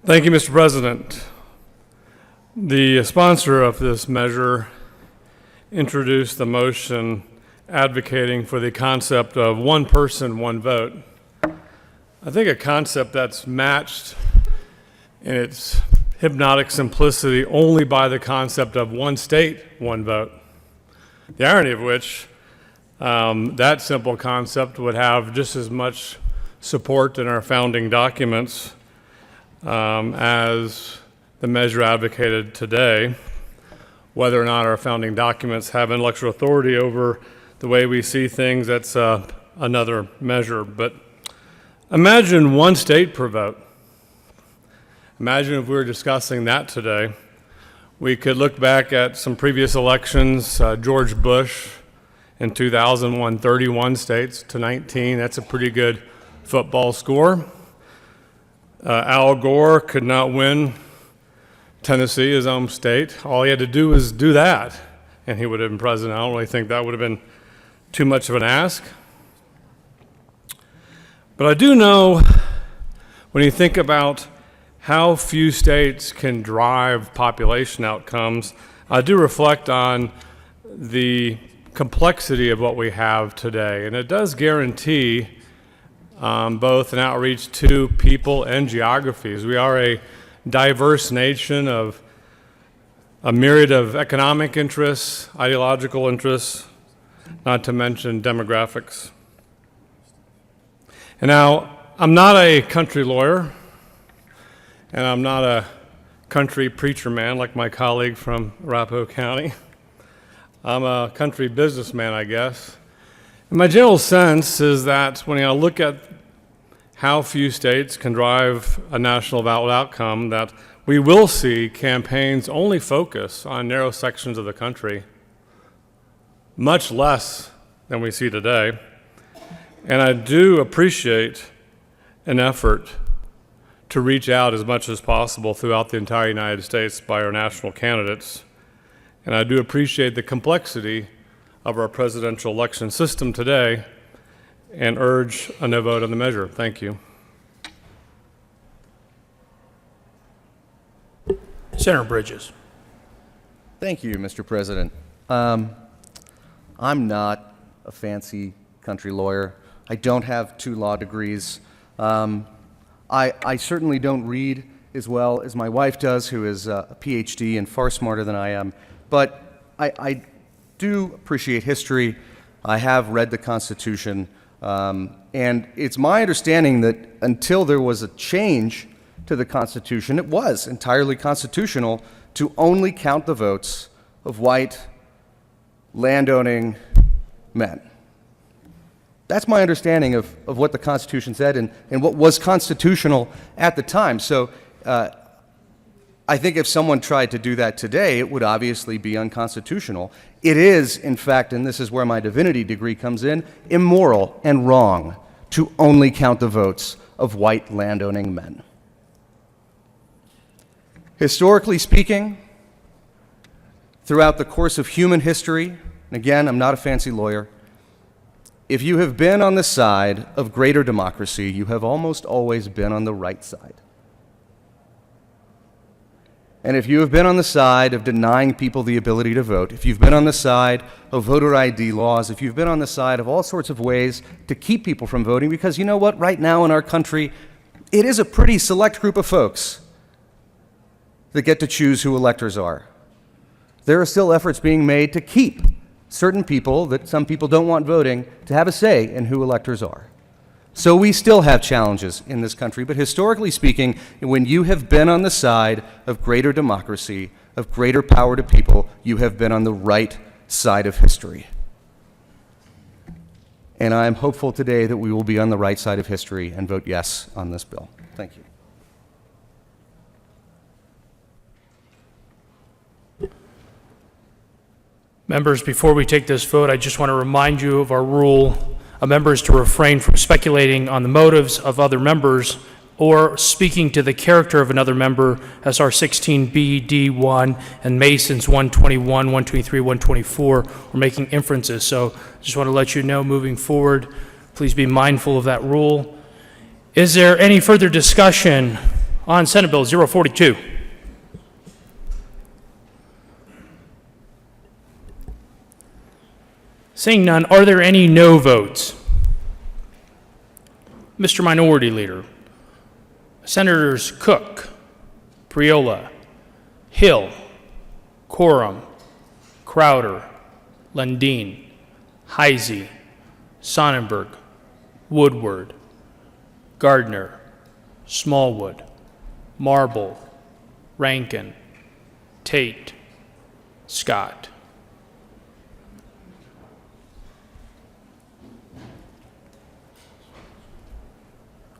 Thank you, Mr. President. The sponsor of this measure introduced the motion advocating for the concept of one person, one vote. I think a concept that's matched in its hypnotic simplicity only by the concept of one state, one vote. The irony of which, that simple concept would have just as much support in our founding documents as the measure advocated today. Whether or not our founding documents have intellectual authority over the way we see things, that's another measure. But imagine one state per vote. Imagine if we were discussing that today. We could look back at some previous elections. George Bush in 2000 won 31 states to 19. That's a pretty good football score. Al Gore could not win Tennessee, his home state. All he had to do was do that, and he would have been president. I don't really think that would have been too much of an ask. But I do know when you think about how few states can drive population outcomes, I do reflect on the complexity of what we have today. And it does guarantee both an outreach to people and geographies. We are a diverse nation of a myriad of economic interests, ideological interests, not to mention demographics. And now, I'm not a country lawyer, and I'm not a country preacher man like my colleague from Arapahoe County. I'm a country businessman, I guess. And my general sense is that when I look at how few states can drive a national ballot outcome, that we will see campaigns only focus on narrow sections of the country, much less than we see today. And I do appreciate an effort to reach out as much as possible throughout the entire United States by our national candidates. And I do appreciate the complexity of our presidential election system today and urge a no vote on the measure. Thank you. Senator Bridges. Thank you, Mr. President. I'm not a fancy country lawyer. I don't have 2 law degrees. I certainly don't read as well as my wife does, who is a PhD and far smarter than I am. But I do appreciate history. I have read the Constitution. And it's my understanding that until there was a change to the Constitution, it was entirely constitutional to only count the votes of white, landowning men. That's my understanding of what the Constitution said and what was constitutional at the time. So I think if someone tried to do that today, it would obviously be unconstitutional. It is, in fact, and this is where my divinity degree comes in, immoral and wrong to only count the votes of white landowning men. Historically speaking, throughout the course of human history, and again, I'm not a fancy lawyer, if you have been on the side of greater democracy, you have almost always been on the right side. And if you have been on the side of denying people the ability to vote, if you've been on the side of voter ID laws, if you've been on the side of all sorts of ways to keep people from voting, because you know what, right now in our country, it is a pretty select group of folks that get to choose who electors are. There are still efforts being made to keep certain people that some people don't want voting to have a say in who electors are. So we still have challenges in this country, but historically speaking, when you have been on the side of greater democracy, of greater power to people, you have been on the right side of history. And I am hopeful today that we will be on the right side of history and vote yes on this bill. Thank you. Members, before we take this vote, I just want to remind you of our rule of members to refrain from speculating on the motives of other members or speaking to the character of another member, as our 16B, D1, and Mason's 121, 123, 124 are making inferences. So I just want to let you know moving forward, please be mindful of that rule. Is there any further discussion on Senate Bill 042? Seeing none, are there any no votes? Mr. Minority Leader, Senators Cook, Priola, Hill, Coram, Crowder, Lundin, Heisey, Sonnenberg, Woodward, Gardner, Smallwood, Marble, Rankin, Tate, Scott.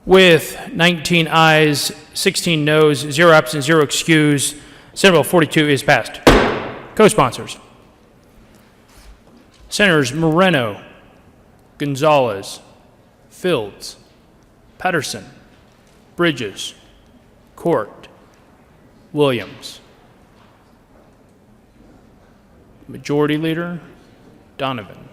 With 19 ayes, 16 noes, 0 absent, 0 excused, Senate Bill 42 is passed. Co-sponsors: Senators Moreno, Gonzalez, Fields, Pedersen, Bridges, Court, Williams. Majority Leader Donovan.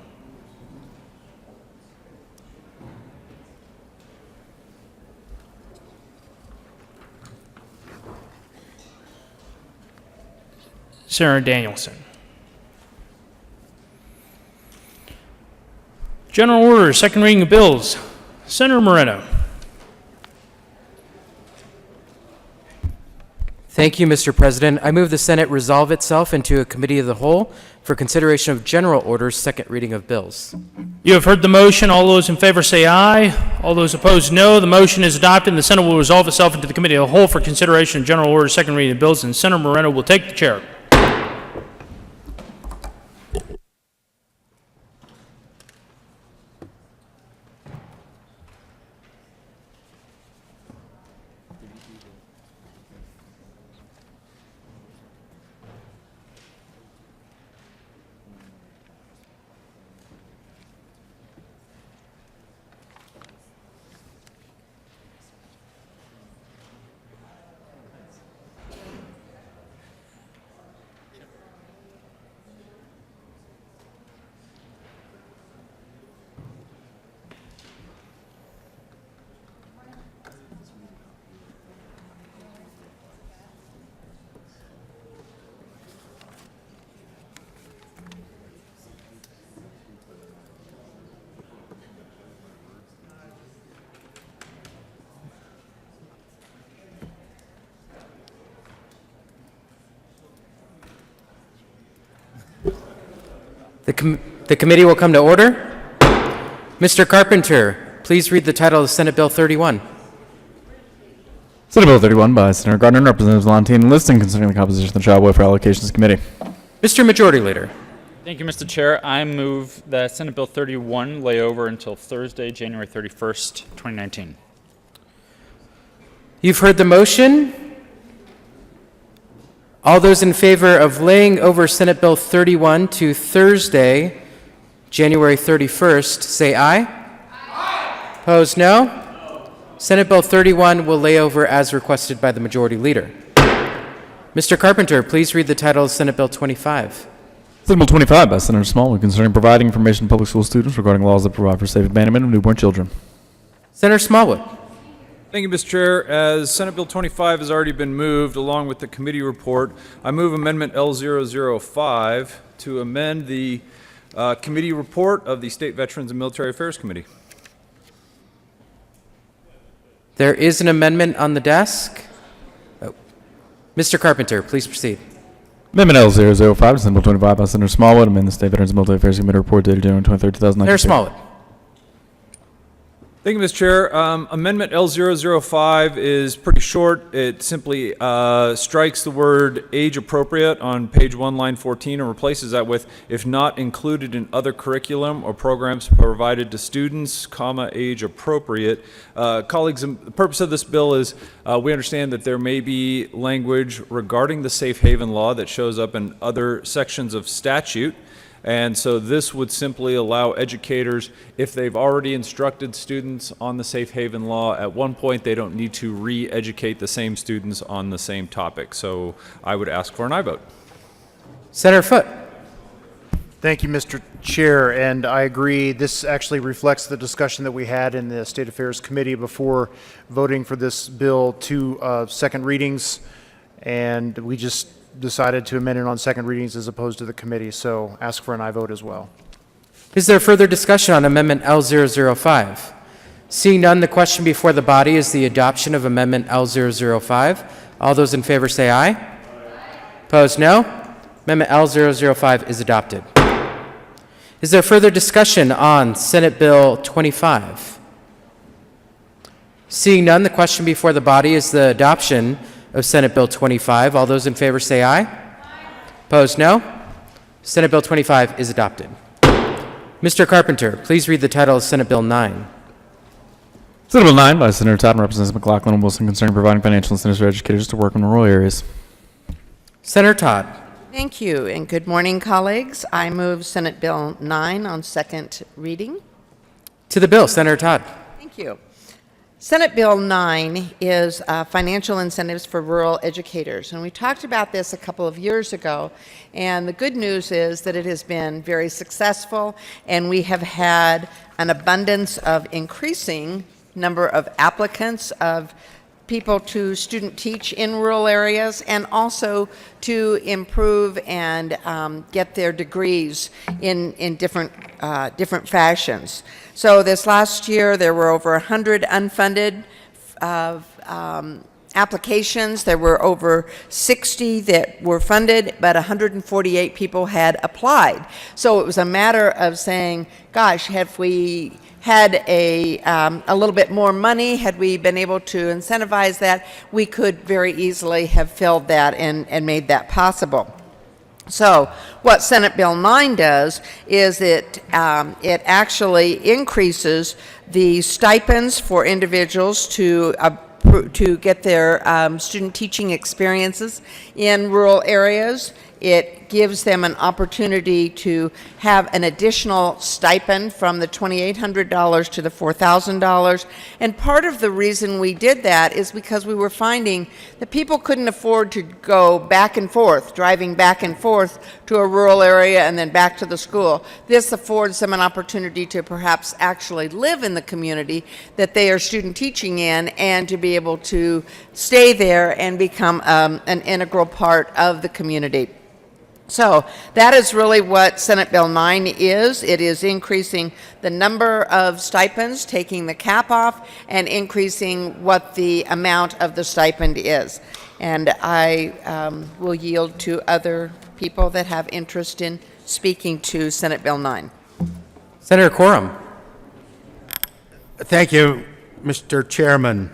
Senator Danielson. General Order, second reading of bills. Senator Moreno. Thank you, Mr. President. I move the Senate resolve itself into a committee of the whole for consideration of general orders, second reading of bills. You have heard the motion. All those in favor say aye. All those opposed, no. The motion is adopted, and the Senate will resolve itself into the committee of the whole for consideration of general orders, second reading of bills, and Senator Moreno will take the chair. The committee will come to order. Mr. Carpenter, please read the title of Senate Bill 31. Senate Bill 31 by Senator Gardner and Representatives Valentine and Liston concerning the composition of the Child Welfare Allocations Committee. Mr. Majority Leader. Thank you, Mr. Chair. I move that Senate Bill 31 lay over until Thursday, January 31st, 2019. You've heard the motion. All those in favor of laying over Senate Bill 31 to Thursday, January 31st, say aye. Aye. Opposed, no. Senate Bill 31 will lay over as requested by the Majority Leader. Mr. Carpenter, please read the title of Senate Bill 25. Senate Bill 25 by Senator Smallwood concerning providing information to public school students regarding laws that provide for safe abandonment of newborn children. Senator Smallwood. Thank you, Mr. Chair. As Senate Bill 25 has already been moved along with the committee report, I move Amendment L005 to amend the committee report of the State Veterans and Military Affairs Committee. There is an amendment on the desk. Oh. Mr. Carpenter, please proceed. Amendment L005 to Senate Bill 25 by Senator Smallwood, amend the State Veterans and Military Affairs Committee report dated January 23, 2019. Senator Smallwood. Thank you, Mr. Chair. Amendment L005 is pretty short. It simply strikes the word age appropriate on page 1, line 14, and replaces that with if not included in other curriculum or programs provided to students, comma, age appropriate. Colleagues, the purpose of this bill is we understand that there may be language regarding the safe haven law that shows up in other sections of statute. And so this would simply allow educators, if they've already instructed students on the safe haven law, at one point they don't need to re-educate the same students on the same topic. So I would ask for an aye vote. Senator Foote. Thank you, Mr. Chair, and I agree. This actually reflects the discussion that we had in the State Affairs Committee before voting for this bill to second readings, and we just decided to amend it on second readings as opposed to the committee, so ask for an aye vote as well. Is there further discussion on Amendment L005? Seeing none, the question before the body is the adoption of Amendment L005. All those in favor say aye. Aye. Opposed, no. Amendment L005 is adopted. Is there further discussion on Senate Bill 25? Seeing none, the question before the body is the adoption of Senate Bill 25. All those in favor say aye. Aye. Opposed, no. Senate Bill 25 is adopted. Mr. Carpenter, please read the title of Senate Bill 9. Senate Bill 9 by Senator Todd and Representatives McLaughlin and Wilson concerning providing financial incentives for educators to work in rural areas. Senator Todd. Thank you, and good morning, colleagues. I move Senate Bill 9 on second reading. To the bill, Senator Todd. Thank you. Senate Bill 9 is financial incentives for rural educators, and we talked about this a couple of years ago, and the good news is that it has been very successful, and we have had an abundance of increasing number of applicants, of people to student teach in rural areas, and also to improve and get their degrees in different fashions. So this last year, there were over 100 unfunded applications. There were over 60 that were funded, but 148 people had applied. So it was a matter of saying, gosh, have we had a little bit more money, had we been able to incentivize that, we could very easily have filled that and made that possible. So what Senate Bill 9 does is it actually increases the stipends for individuals to get their student teaching experiences in rural areas. It gives them an opportunity to have an additional stipend from the $2,800 to the $4,000. And part of the reason we did that is because we were finding that people couldn't afford to go back and forth, driving back and forth to a rural area and then back to the school. This affords them an opportunity to perhaps actually live in the community that they are student teaching in, and to be able to stay there and become an integral part of the community. So that is really what Senate Bill 9 is. It is increasing the number of stipends, taking the cap off, and increasing what the amount of the stipend is. And I will yield to other people that have interest in speaking to Senate Bill 9. Senator Quorum. Thank you, Mr. Chairman.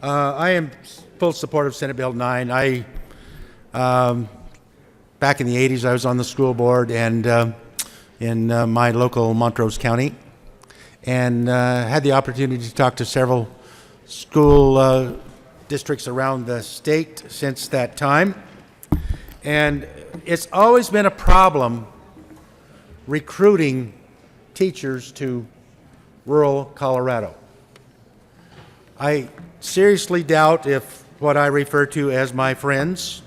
I am full support of Senate Bill 9. Back in the 80s, I was on the school board and in my local Montrose County, and had the opportunity to talk to several school districts around the state since that time. And it's always been a problem recruiting teachers to rural Colorado. I seriously doubt if what I refer to as my friends,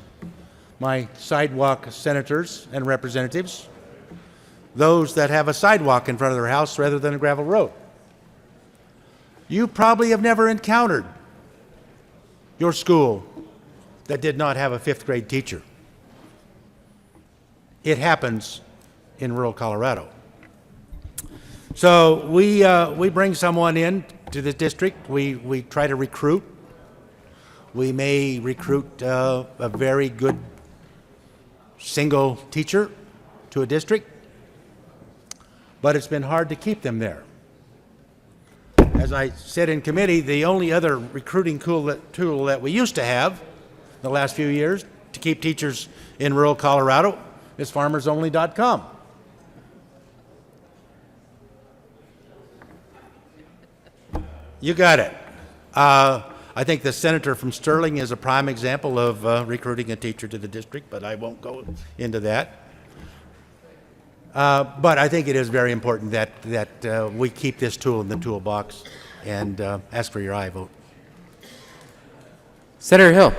my sidewalk senators and representatives, those that have a sidewalk in front of their house rather than a gravel road. You probably have never encountered your school that did not have a 5th grade teacher. It happens in rural Colorado. So we bring someone in to the district. We try to recruit. We may recruit a very good single teacher to a district, but it's been hard to keep them there. As I said in committee, the only other recruiting tool that we used to have the last few years to keep teachers in rural Colorado is farmersonly.com. You got it. I think the senator from Sterling is a prime example of recruiting a teacher to the district, but I won't go into that. But I think it is very important that we keep this tool in the toolbox, and ask for your aye vote. Senator Hill.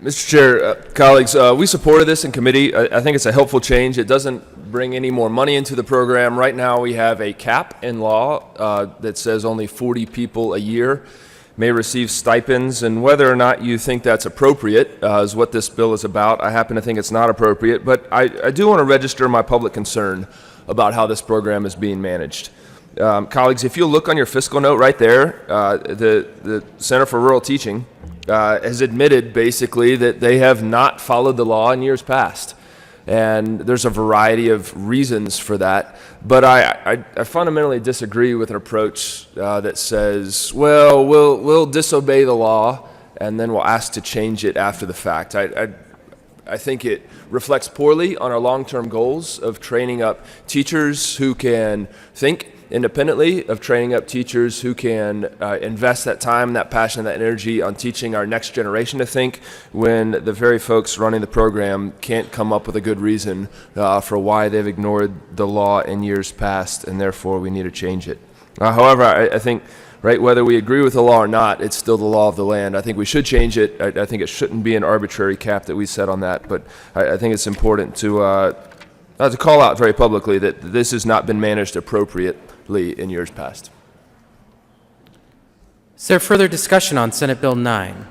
Mr. Chair, colleagues, we supported this in committee. I think it's a helpful change. It doesn't bring any more money into the program. Right now, we have a cap in law that says only 40 people a year may receive stipends, and whether or not you think that's appropriate is what this bill is about. I happen to think it's not appropriate, but I do want to register my public concern about how this program is being managed. Colleagues, if you look on your fiscal note right there, the Center for Rural Teaching has admitted basically that they have not followed the law in years past. And there's a variety of reasons for that. But I fundamentally disagree with an approach that says, well, we'll disobey the law and then we'll ask to change it after the fact. I think it reflects poorly on our long-term goals of training up teachers who can think independently, of training up teachers who can invest that time, that passion, that energy on teaching our next generation to think, when the very folks running the program can't come up with a good reason for why they've ignored the law in years past, and therefore we need to change it. However, I think, right, whether we agree with the law or not, it's still the law of the land. I think we should change it. I think it shouldn't be an arbitrary cap that we set on that, but I think it's important to call out very publicly that this has not been managed appropriately in years past. Is there further discussion on Senate Bill 9?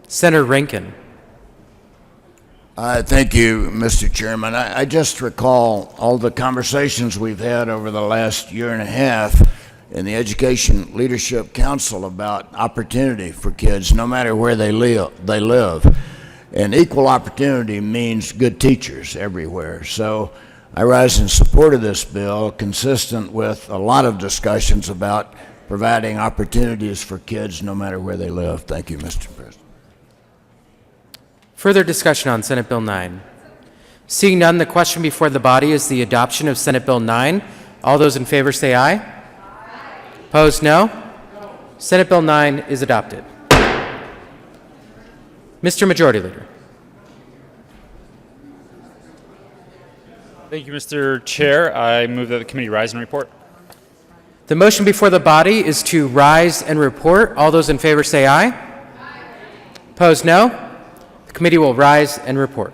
Senator Rankin. Thank you, Mr. Chairman. I just recall all the conversations we've had over the last year and a half in the Education Leadership Council about opportunity for kids, no matter where they live. And equal opportunity means good teachers everywhere. So I rise in support of this bill, consistent with a lot of discussions about providing opportunities for kids no matter where they live. Thank you, Mr. President. Further discussion on Senate Bill 9? Seeing none, the question before the body is the adoption of Senate Bill 9. All those in favor say aye. Opposed, no. Senate Bill 9 is adopted. Mr. Majority Leader. Thank you, Mr. Chair. I move that the committee rise and report. The motion before the body is to rise and report. All those in favor say aye. Opposed, no. The committee will rise and report.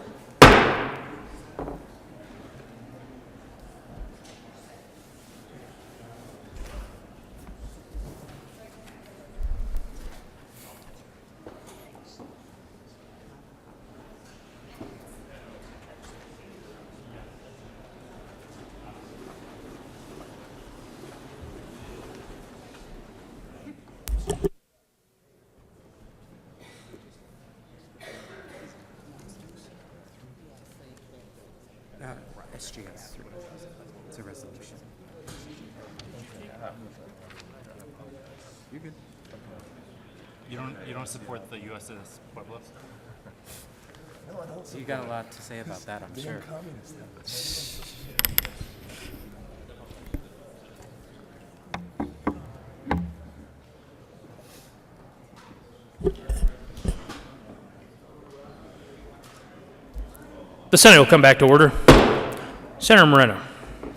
SGS. It's a resolution. You're good. You don't support the USS Pueblos? You got a lot to say about that, I'm sure. The Senate will come back to order. Senator Moreno.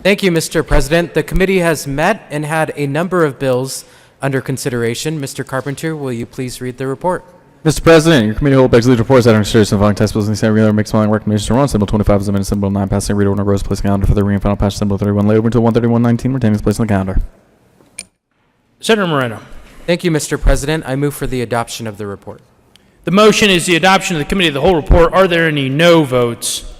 Thank you, Mr. President. The committee has met and had a number of bills under consideration. Mr. Carpenter, will you please read the report? Mr. President, your committee will begs lead reports that are serious and following text bills in the Senate regular makes following recommendations to run. Symbol 25 is amended. Symbol 9 passing read order grows place calendar for the reading and final passage. Symbol 31 laid over until 131:19 retaining its place on the calendar. Senator Moreno. Thank you, Mr. President. I move for the adoption of the report. The motion is the adoption of the committee of the whole report. Are there any no votes?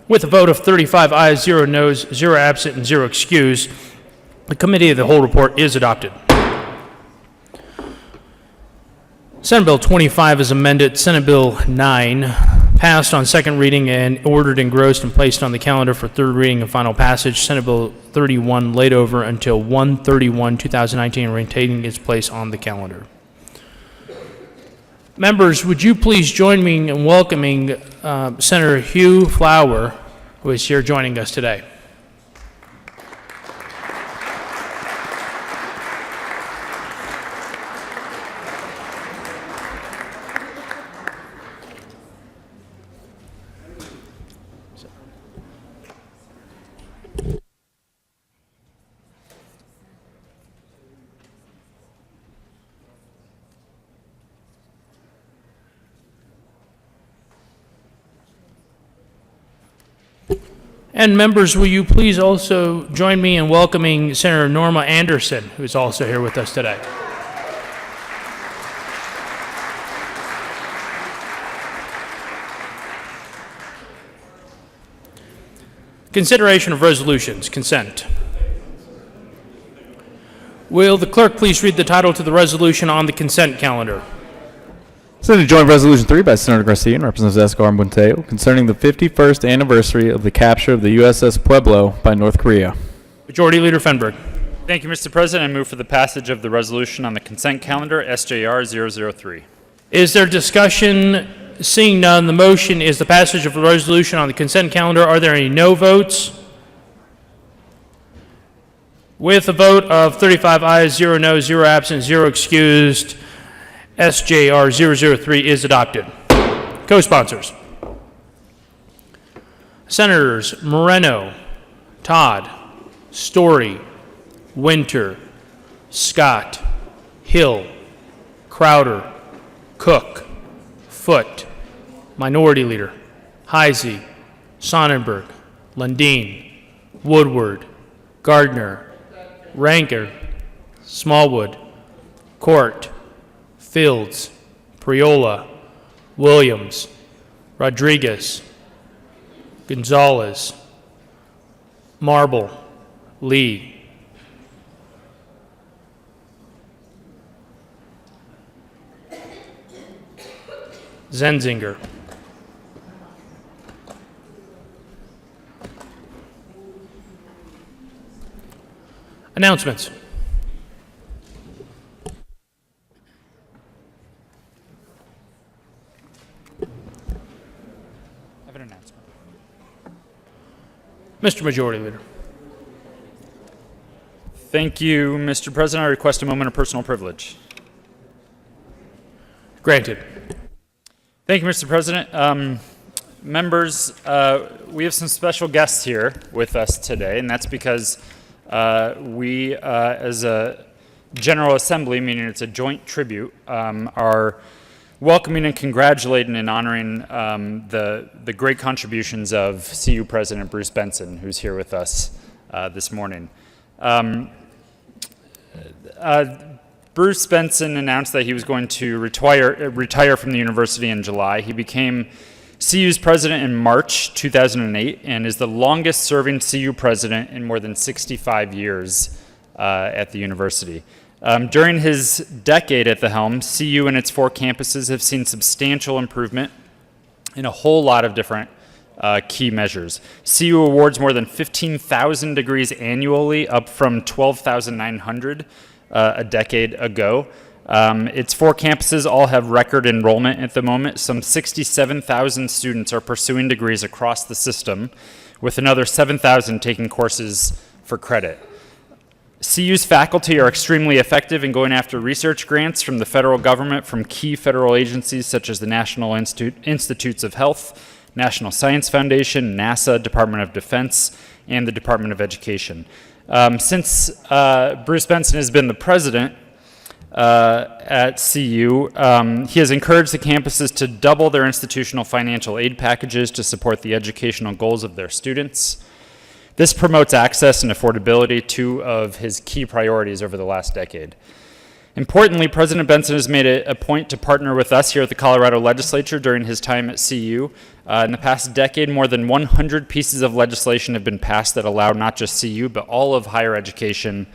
With a vote of 35 ayes, 0 noes, 0 absent, and 0 excused, the committee of the whole report is adopted. Senate Bill 25 is amended. Senate Bill 9 passed on second reading and ordered engrossed and placed on the calendar for third reading and final passage. Senate Bill 31 laid over until 1/31/2019 retaining its place on the calendar. Members, would you please join me in welcoming Senator Hugh Flower, who is here joining us today. And members, will you please also join me in welcoming Senator Norma Anderson, who is also here with us today. Consideration of resolutions. Consent. Will the clerk please read the title to the resolution on the consent calendar? Senate Joint Resolution 3 by Senator Garcia and Representative Escobar and Bunteo concerning the 51st anniversary of the capture of the USS Pueblo by North Korea. Majority Leader Fenberg. Thank you, Mr. President. I move for the passage of the resolution on the consent calendar, SJR 003. Is there discussion? Seeing none, the motion is the passage of the resolution on the consent calendar. Are there any no votes? With a vote of 35 ayes, 0 noes, 0 absent, 0 excused, SJR 003 is adopted. Co-sponsors. Senators Moreno, Todd, Story, Winter, Scott, Hill, Crowder, Cook, Foote, Minority Leader, Heisey, Sonnenberg, Lundin, Woodward, Gardner, Ranker, Smallwood, Court, Fields, Priola, Williams, Rodriguez, Gonzalez, Marble, Lee. Zenzinger. Announcements. I have an announcement. Mr. Majority Leader. Thank you, Mr. President. I request a moment of personal privilege. Granted. Thank you, Mr. President. Members, we have some special guests here with us today, and that's because we, as a General Assembly, meaning it's a joint tribute, are welcoming and congratulating and honoring the great contributions of CU President Bruce Benson, who's here with us this morning. Bruce Benson announced that he was going to retire from the university in July. He became CU's president in March 2008 and is the longest serving CU president in more than 65 years at the university. During his decade at the helm, CU and its 4 campuses have seen substantial improvement in a whole lot of different key measures. CU awards more than 15,000 degrees annually, up from 12,900 a decade ago. Its 4 campuses all have record enrollment at the moment. Some 67,000 students are pursuing degrees across the system, with another 7,000 taking courses for credit. CU's faculty are extremely effective in going after research grants from the federal government from key federal agencies such as the National Institutes of Health, National Science Foundation, NASA, Department of Defense, and the Department of Education. Since Bruce Benson has been the president at CU, he has encouraged the campuses to double their institutional financial aid packages to support the educational goals of their students. This promotes access and affordability, 2 of his key priorities over the last decade. Importantly, President Benson has made it a point to partner with us here at the Colorado Legislature during his time at CU. In the past decade, more than 100 pieces of legislation have been passed that allow not just CU, but all of higher education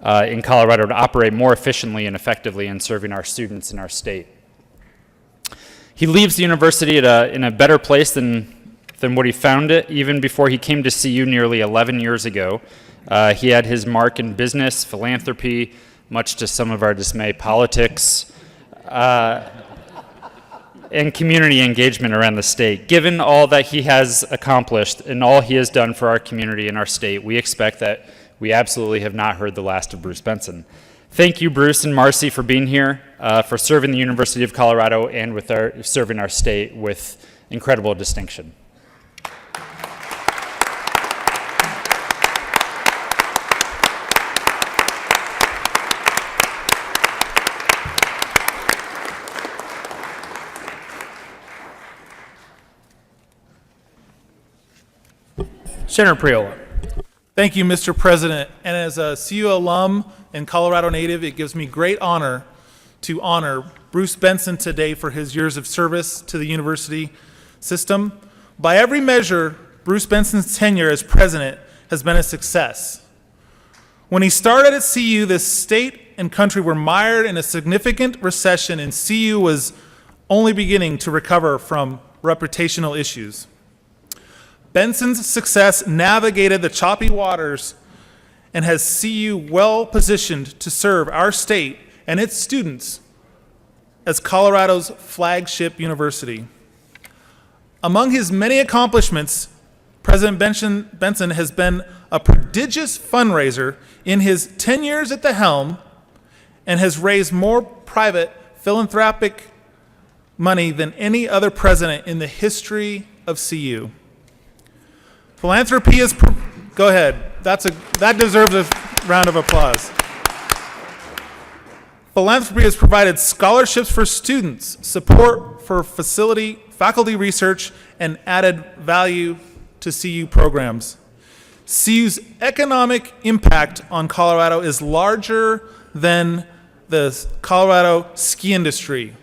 in Colorado to operate more efficiently and effectively in serving our students in our state. He leaves the university in a better place than what he found it, even before he came to CU nearly 11 years ago. He had his mark in business, philanthropy, much to some of our dismay, politics, and community engagement around the state. Given all that he has accomplished and all he has done for our community and our state, we expect that we absolutely have not heard the last of Bruce Benson. Thank you, Bruce and Marcy, for being here, for serving the University of Colorado and serving our state with incredible distinction. Senator Priola. Thank you, Mr. President. And as a CU alum and Colorado native, it gives me great honor to honor Bruce Benson today for his years of service to the university system. By every measure, Bruce Benson's tenure as president has been a success. When he started at CU, the state and country were mired in a significant recession, and CU was only beginning to recover from reputational issues. Benson's success navigated the choppy waters and has CU well positioned to serve our state and its students as Colorado's flagship university. Among his many accomplishments, President Benson has been a prodigious fundraiser in his 10 years at the helm and has raised more private philanthropic money than any other president in the history of CU. Philanthropy is, go ahead, that deserves a round of applause. Philanthropy has provided scholarships for students, support for faculty research, and added value to CU programs. CU's economic impact on Colorado is larger than the Colorado ski industry.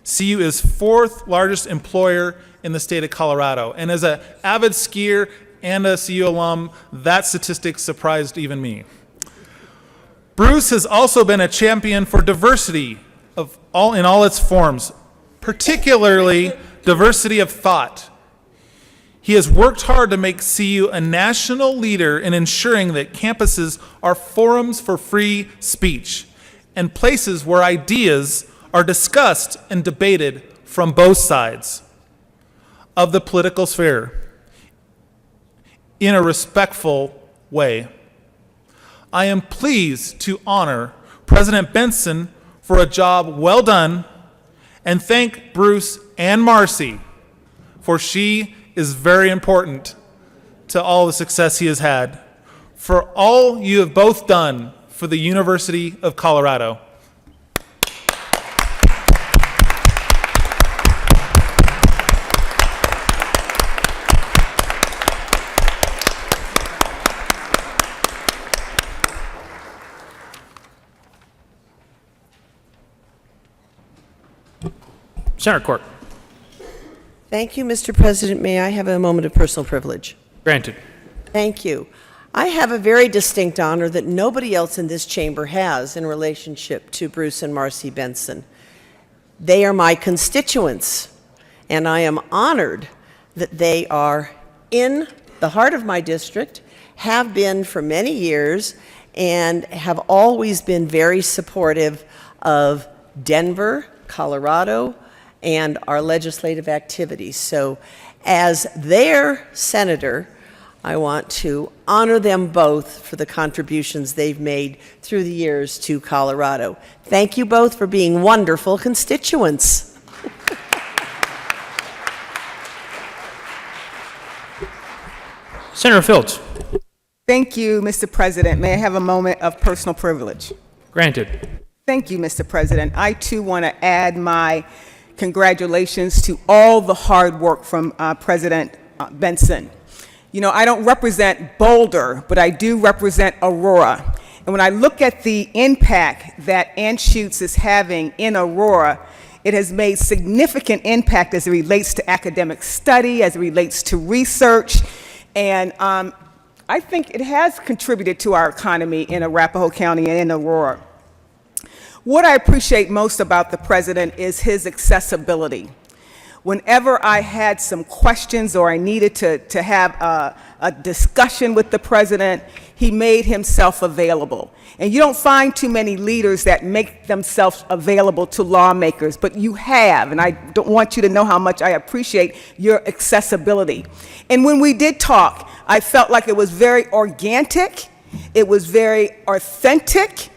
CU is 4th largest employer in the state of Colorado. And as an avid skier and a CU alum, that statistic surprised even me. Bruce has also been a champion for diversity in all its forms, particularly diversity of thought. He has worked hard to make CU a national leader in ensuring that campuses are forums for free speech and places where ideas are discussed and debated from both sides of the political sphere in a respectful way. I am pleased to honor President Benson for a job well done and thank Bruce and Marcy, for she is very important to all the success he has had, for all you have both done for the University of Colorado. Senator Quirk. Thank you, Mr. President. May I have a moment of personal privilege? Granted. Thank you. I have a very distinct honor that nobody else in this chamber has in relationship to Bruce and Marcy Benson. They are my constituents, and I am honored that they are in the heart of my district, have been for many years, and have always been very supportive of Denver, Colorado, and our legislative activities. So as their senator, I want to honor them both for the contributions they've made through the years to Colorado. Thank you both for being wonderful constituents. Senator Fields. Thank you, Mr. President. May I have a moment of personal privilege? Granted. Thank you, Mr. President. I too want to add my congratulations to all the hard work from President Benson. You know, I don't represent Boulder, but I do represent Aurora. And when I look at the impact that Anschutz is having in Aurora, it has made significant impact as it relates to academic study, as it relates to research, and I think it has contributed to our economy in Arapahoe County and in Aurora. What I appreciate most about the president is his accessibility. Whenever I had some questions or I needed to have a discussion with the president, he made himself available. And you don't find too many leaders that make themselves available to lawmakers, but you have, and I don't want you to know how much I appreciate your accessibility. And when we did talk, I felt like it was very organic, it was very authentic,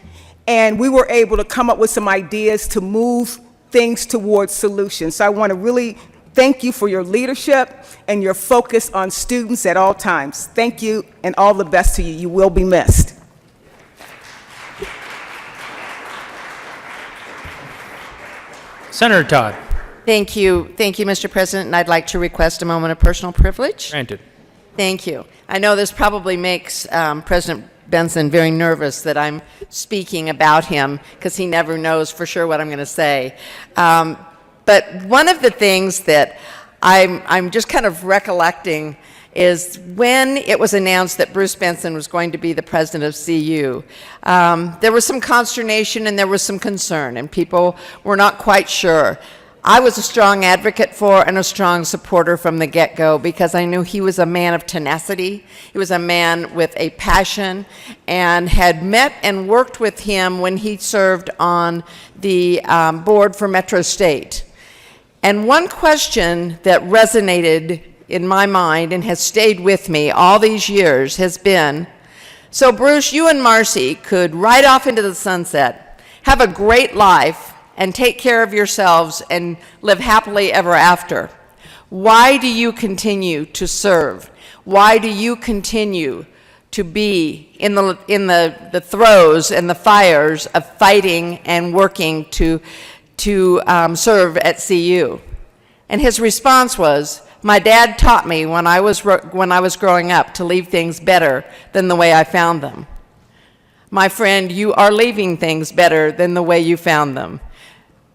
and we were able to come up with some ideas to move things towards solutions. So I want to really thank you for your leadership and your focus on students at all times. Thank you, and all the best to you. You will be missed. Senator Todd. Thank you, Mr. President, and I'd like to request a moment of personal privilege. Granted. Thank you. I know this probably makes President Benson very nervous that I'm speaking about him, because he never knows for sure what I'm going to say. But one of the things that I'm just kind of recollecting is when it was announced that Bruce Benson was going to be the president of CU, there was some consternation and there was some concern, and people were not quite sure. I was a strong advocate for and a strong supporter from the get-go, because I knew he was a man of tenacity. He was a man with a passion, and had met and worked with him when he served on the board for Metro State. And one question that resonated in my mind and has stayed with me all these years has been, so Bruce, you and Marcy could ride off into the sunset, have a great life, and take care of yourselves and live happily ever after. Why do you continue to serve? Why do you continue to be in the throes and the fires of fighting and working to serve at CU? And his response was, my dad taught me when I was growing up to leave things better than the way I found them. My friend, you are leaving things better than the way you found them.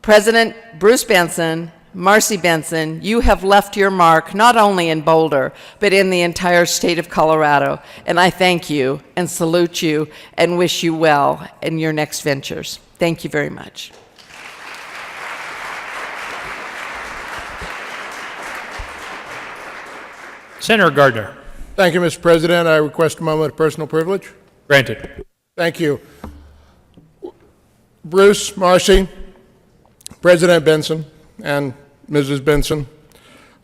President Bruce Benson, Marcy Benson, you have left your mark not only in Boulder, but in the entire state of Colorado. And I thank you and salute you and wish you well in your next ventures. Thank you very much. Senator Gardner. Thank you, Mr. President. I request a moment of personal privilege. Granted. Thank you. Bruce, Marcy, President Benson, and Mrs. Benson,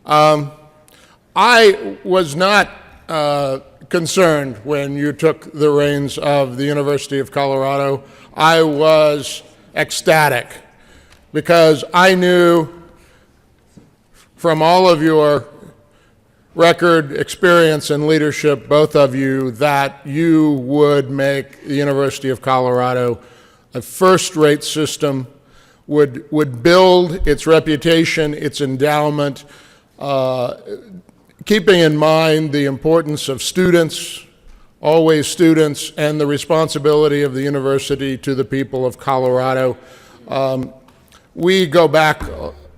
I was not concerned when you took the reins of the University of Colorado. I was ecstatic because I knew from all of your record, experience, and leadership, both of you, that you would make the University of Colorado a first-rate system, would build its reputation, its endowment, keeping in mind the importance of students, always students, and the responsibility of the university to the people of Colorado. We go back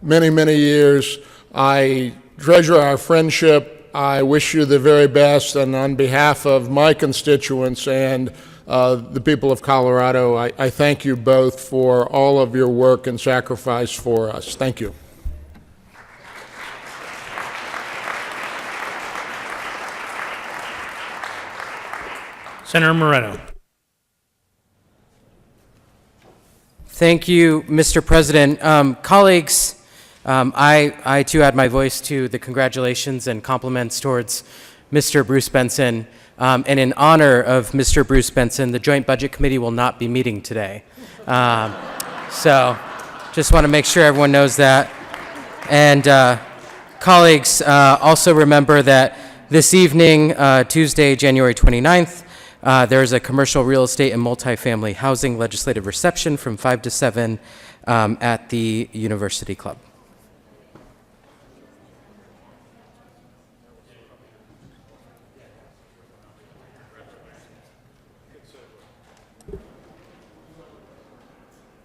many, many years. I treasure our friendship. I wish you the very best, and on behalf of my constituents and the people of Colorado, I thank you both for all of your work and sacrifice for us. Thank you. Senator Moreno. Thank you, Mr. President. Colleagues, I too add my voice to the congratulations and compliments towards Mr. Bruce Benson. And in honor of Mr. Bruce Benson, the Joint Budget Committee will not be meeting today. So just want to make sure everyone knows that. And colleagues, also remember that this evening, Tuesday, January 29th, there is a commercial real estate and multifamily housing legislative reception from 5 to 7 at the University Club.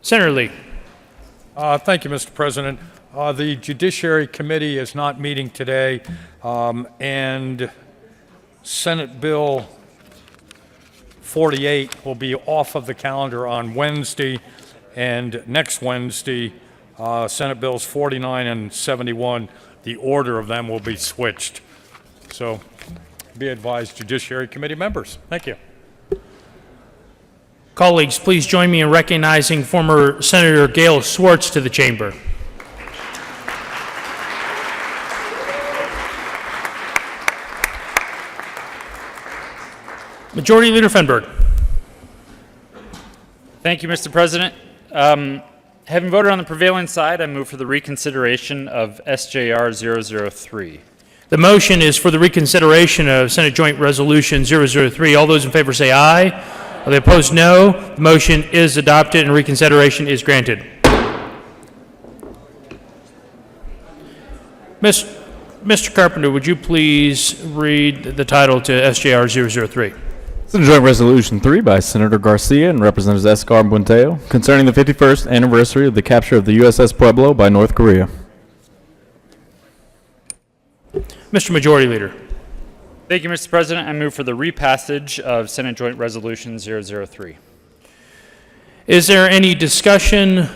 Senator Lee. Thank you, Mr. President. The Judiciary Committee is not meeting today, and Senate Bill 48 will be off of the calendar on Wednesday, and next Wednesday, Senate Bills 49 and 71, the order of them will be switched. So be advised, Judiciary Committee members. Thank you. Colleagues, please join me in recognizing former Senator Gail Swartz to the chamber. Majority Leader Fenberg. Thank you, Mr. President. Having voted on the prevailing side, I move for the reconsideration of SJR 003. The motion is for the reconsideration of Senate Joint Resolution 003. All those in favor say aye. Are they opposed? No. The motion is adopted and reconsideration is granted. Mr. Carpenter, would you please read the title to SJR 003? Senate Joint Resolution 3 by Senator Garcia and Representatives Escar and Buenteo concerning the 51st anniversary of the capture of the USS Pueblo by North Korea. Mr. Majority Leader. Thank you, Mr. President. I move for the repassage of Senate Joint Resolution 003. Is there any discussion?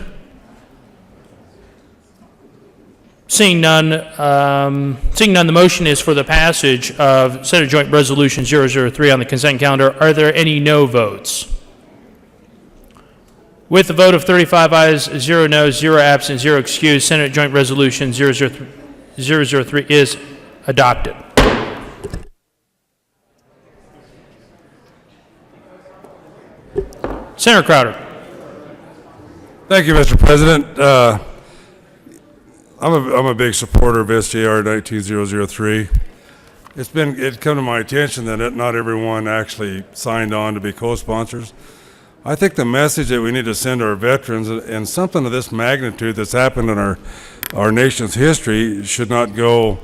Seeing none, the motion is for the passage of Senate Joint Resolution 003 on the consent calendar. Are there any no votes? With the vote of 35 ayes, 0 noes, 0 absent, 0 excused, Senate Joint Resolution 003 is adopted. Senator Crowder. Thank you, Mr. President. I'm a big supporter of SJR 19003. It's come to my attention that not everyone actually signed on to be co-sponsors. I think the message that we need to send our veterans, and something of this magnitude that's happened in our nation's history, should not go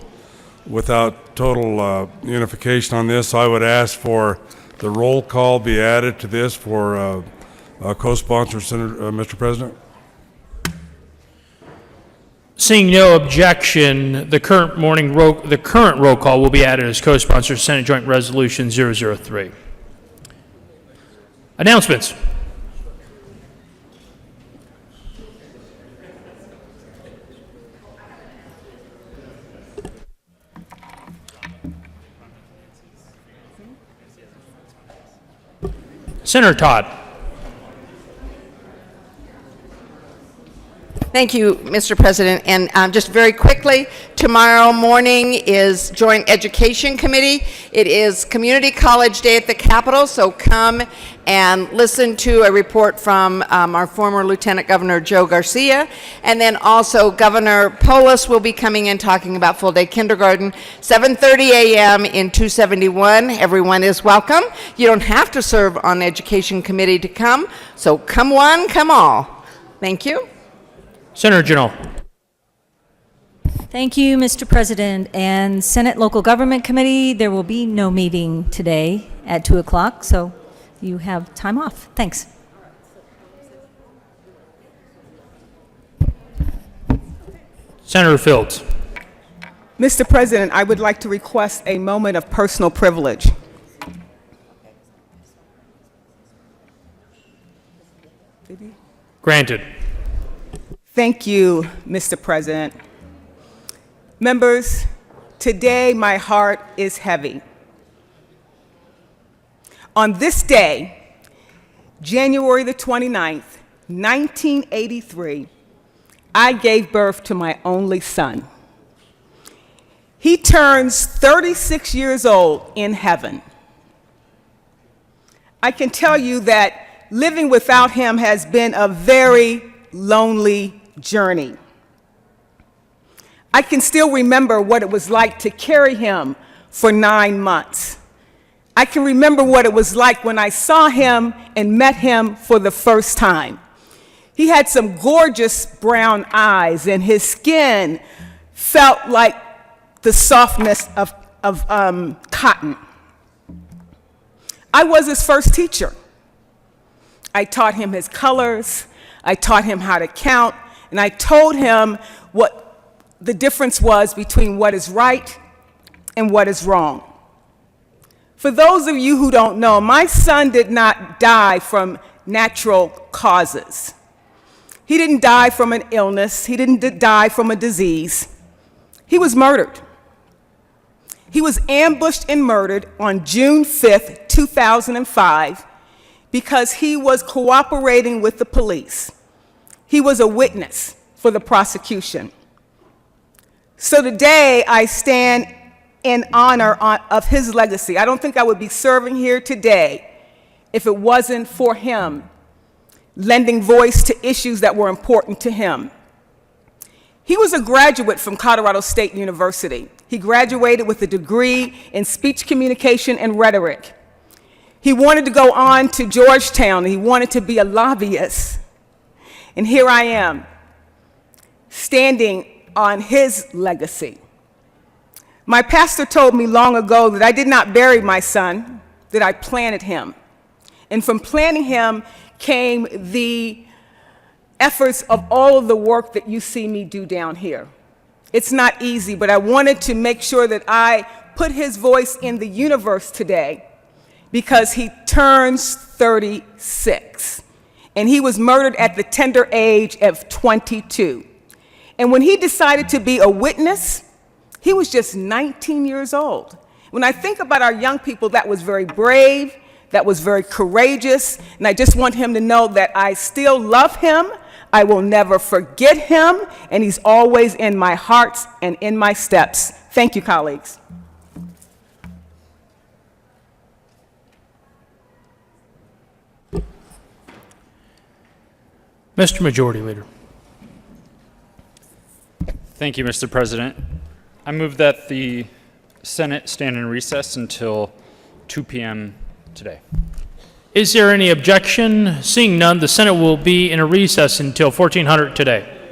without total unification on this. So I would ask for the roll call be added to this for co-sponsor, Mr. President. Seeing no objection, the current roll call will be added as co-sponsor Senate Joint Resolution 003. Announcements. Senator Todd. Thank you, Mr. President. And just very quickly, tomorrow morning is Joint Education Committee. It is Community College Day at the Capitol, so come and listen to a report from our former Lieutenant Governor Joe Garcia. And then also Governor Polis will be coming in talking about full-day kindergarten, 7:30 a.m. in 271. Everyone is welcome. You don't have to serve on Education Committee to come, so come one, come all. Thank you. Senator Janot. Thank you, Mr. President. And Senate Local Government Committee, there will be no meeting today at 2 o'clock, so you have time off. Thanks. Senator Fields. Mr. President, I would like to request a moment of personal privilege. Granted. Thank you, Mr. President. Members, today my heart is heavy. On this day, January the 29th, 1983, I gave birth to my only son. He turns 36 years old in heaven. I can tell you that living without him has been a very lonely journey. I can still remember what it was like to carry him for 9 months. I can remember what it was like when I saw him and met him for the first time. He had some gorgeous brown eyes, and his skin felt like the softness of cotton. I was his first teacher. I taught him his colors, I taught him how to count, and I told him what the difference was between what is right and what is wrong. For those of you who don't know, my son did not die from natural causes. He didn't die from an illness. He didn't die from a disease. He was murdered. He was ambushed and murdered on June 5th, 2005, because he was cooperating with the police. He was a witness for the prosecution. So today, I stand in honor of his legacy. I don't think I would be serving here today if it wasn't for him lending voice to issues that were important to him. He was a graduate from Colorado State University. He graduated with a degree in speech communication and rhetoric. He wanted to go on to Georgetown, and he wanted to be a lobbyist. And here I am, standing on his legacy. My pastor told me long ago that I did not bury my son, that I planted him. And from planting him came the efforts of all of the work that you see me do down here. It's not easy, but I wanted to make sure that I put his voice in the universe today because he turns 36. And he was murdered at the tender age of 22. And when he decided to be a witness, he was just 19 years old. When I think about our young people, that was very brave, that was very courageous, and I just want him to know that I still love him, I will never forget him, and he's always in my heart and in my steps. Thank you, colleagues. Mr. Majority Leader. Thank you, Mr. President. I move that the Senate stand in recess until 2 p.m. today. Is there any objection? Seeing none, the Senate will be in a recess until 1400 today.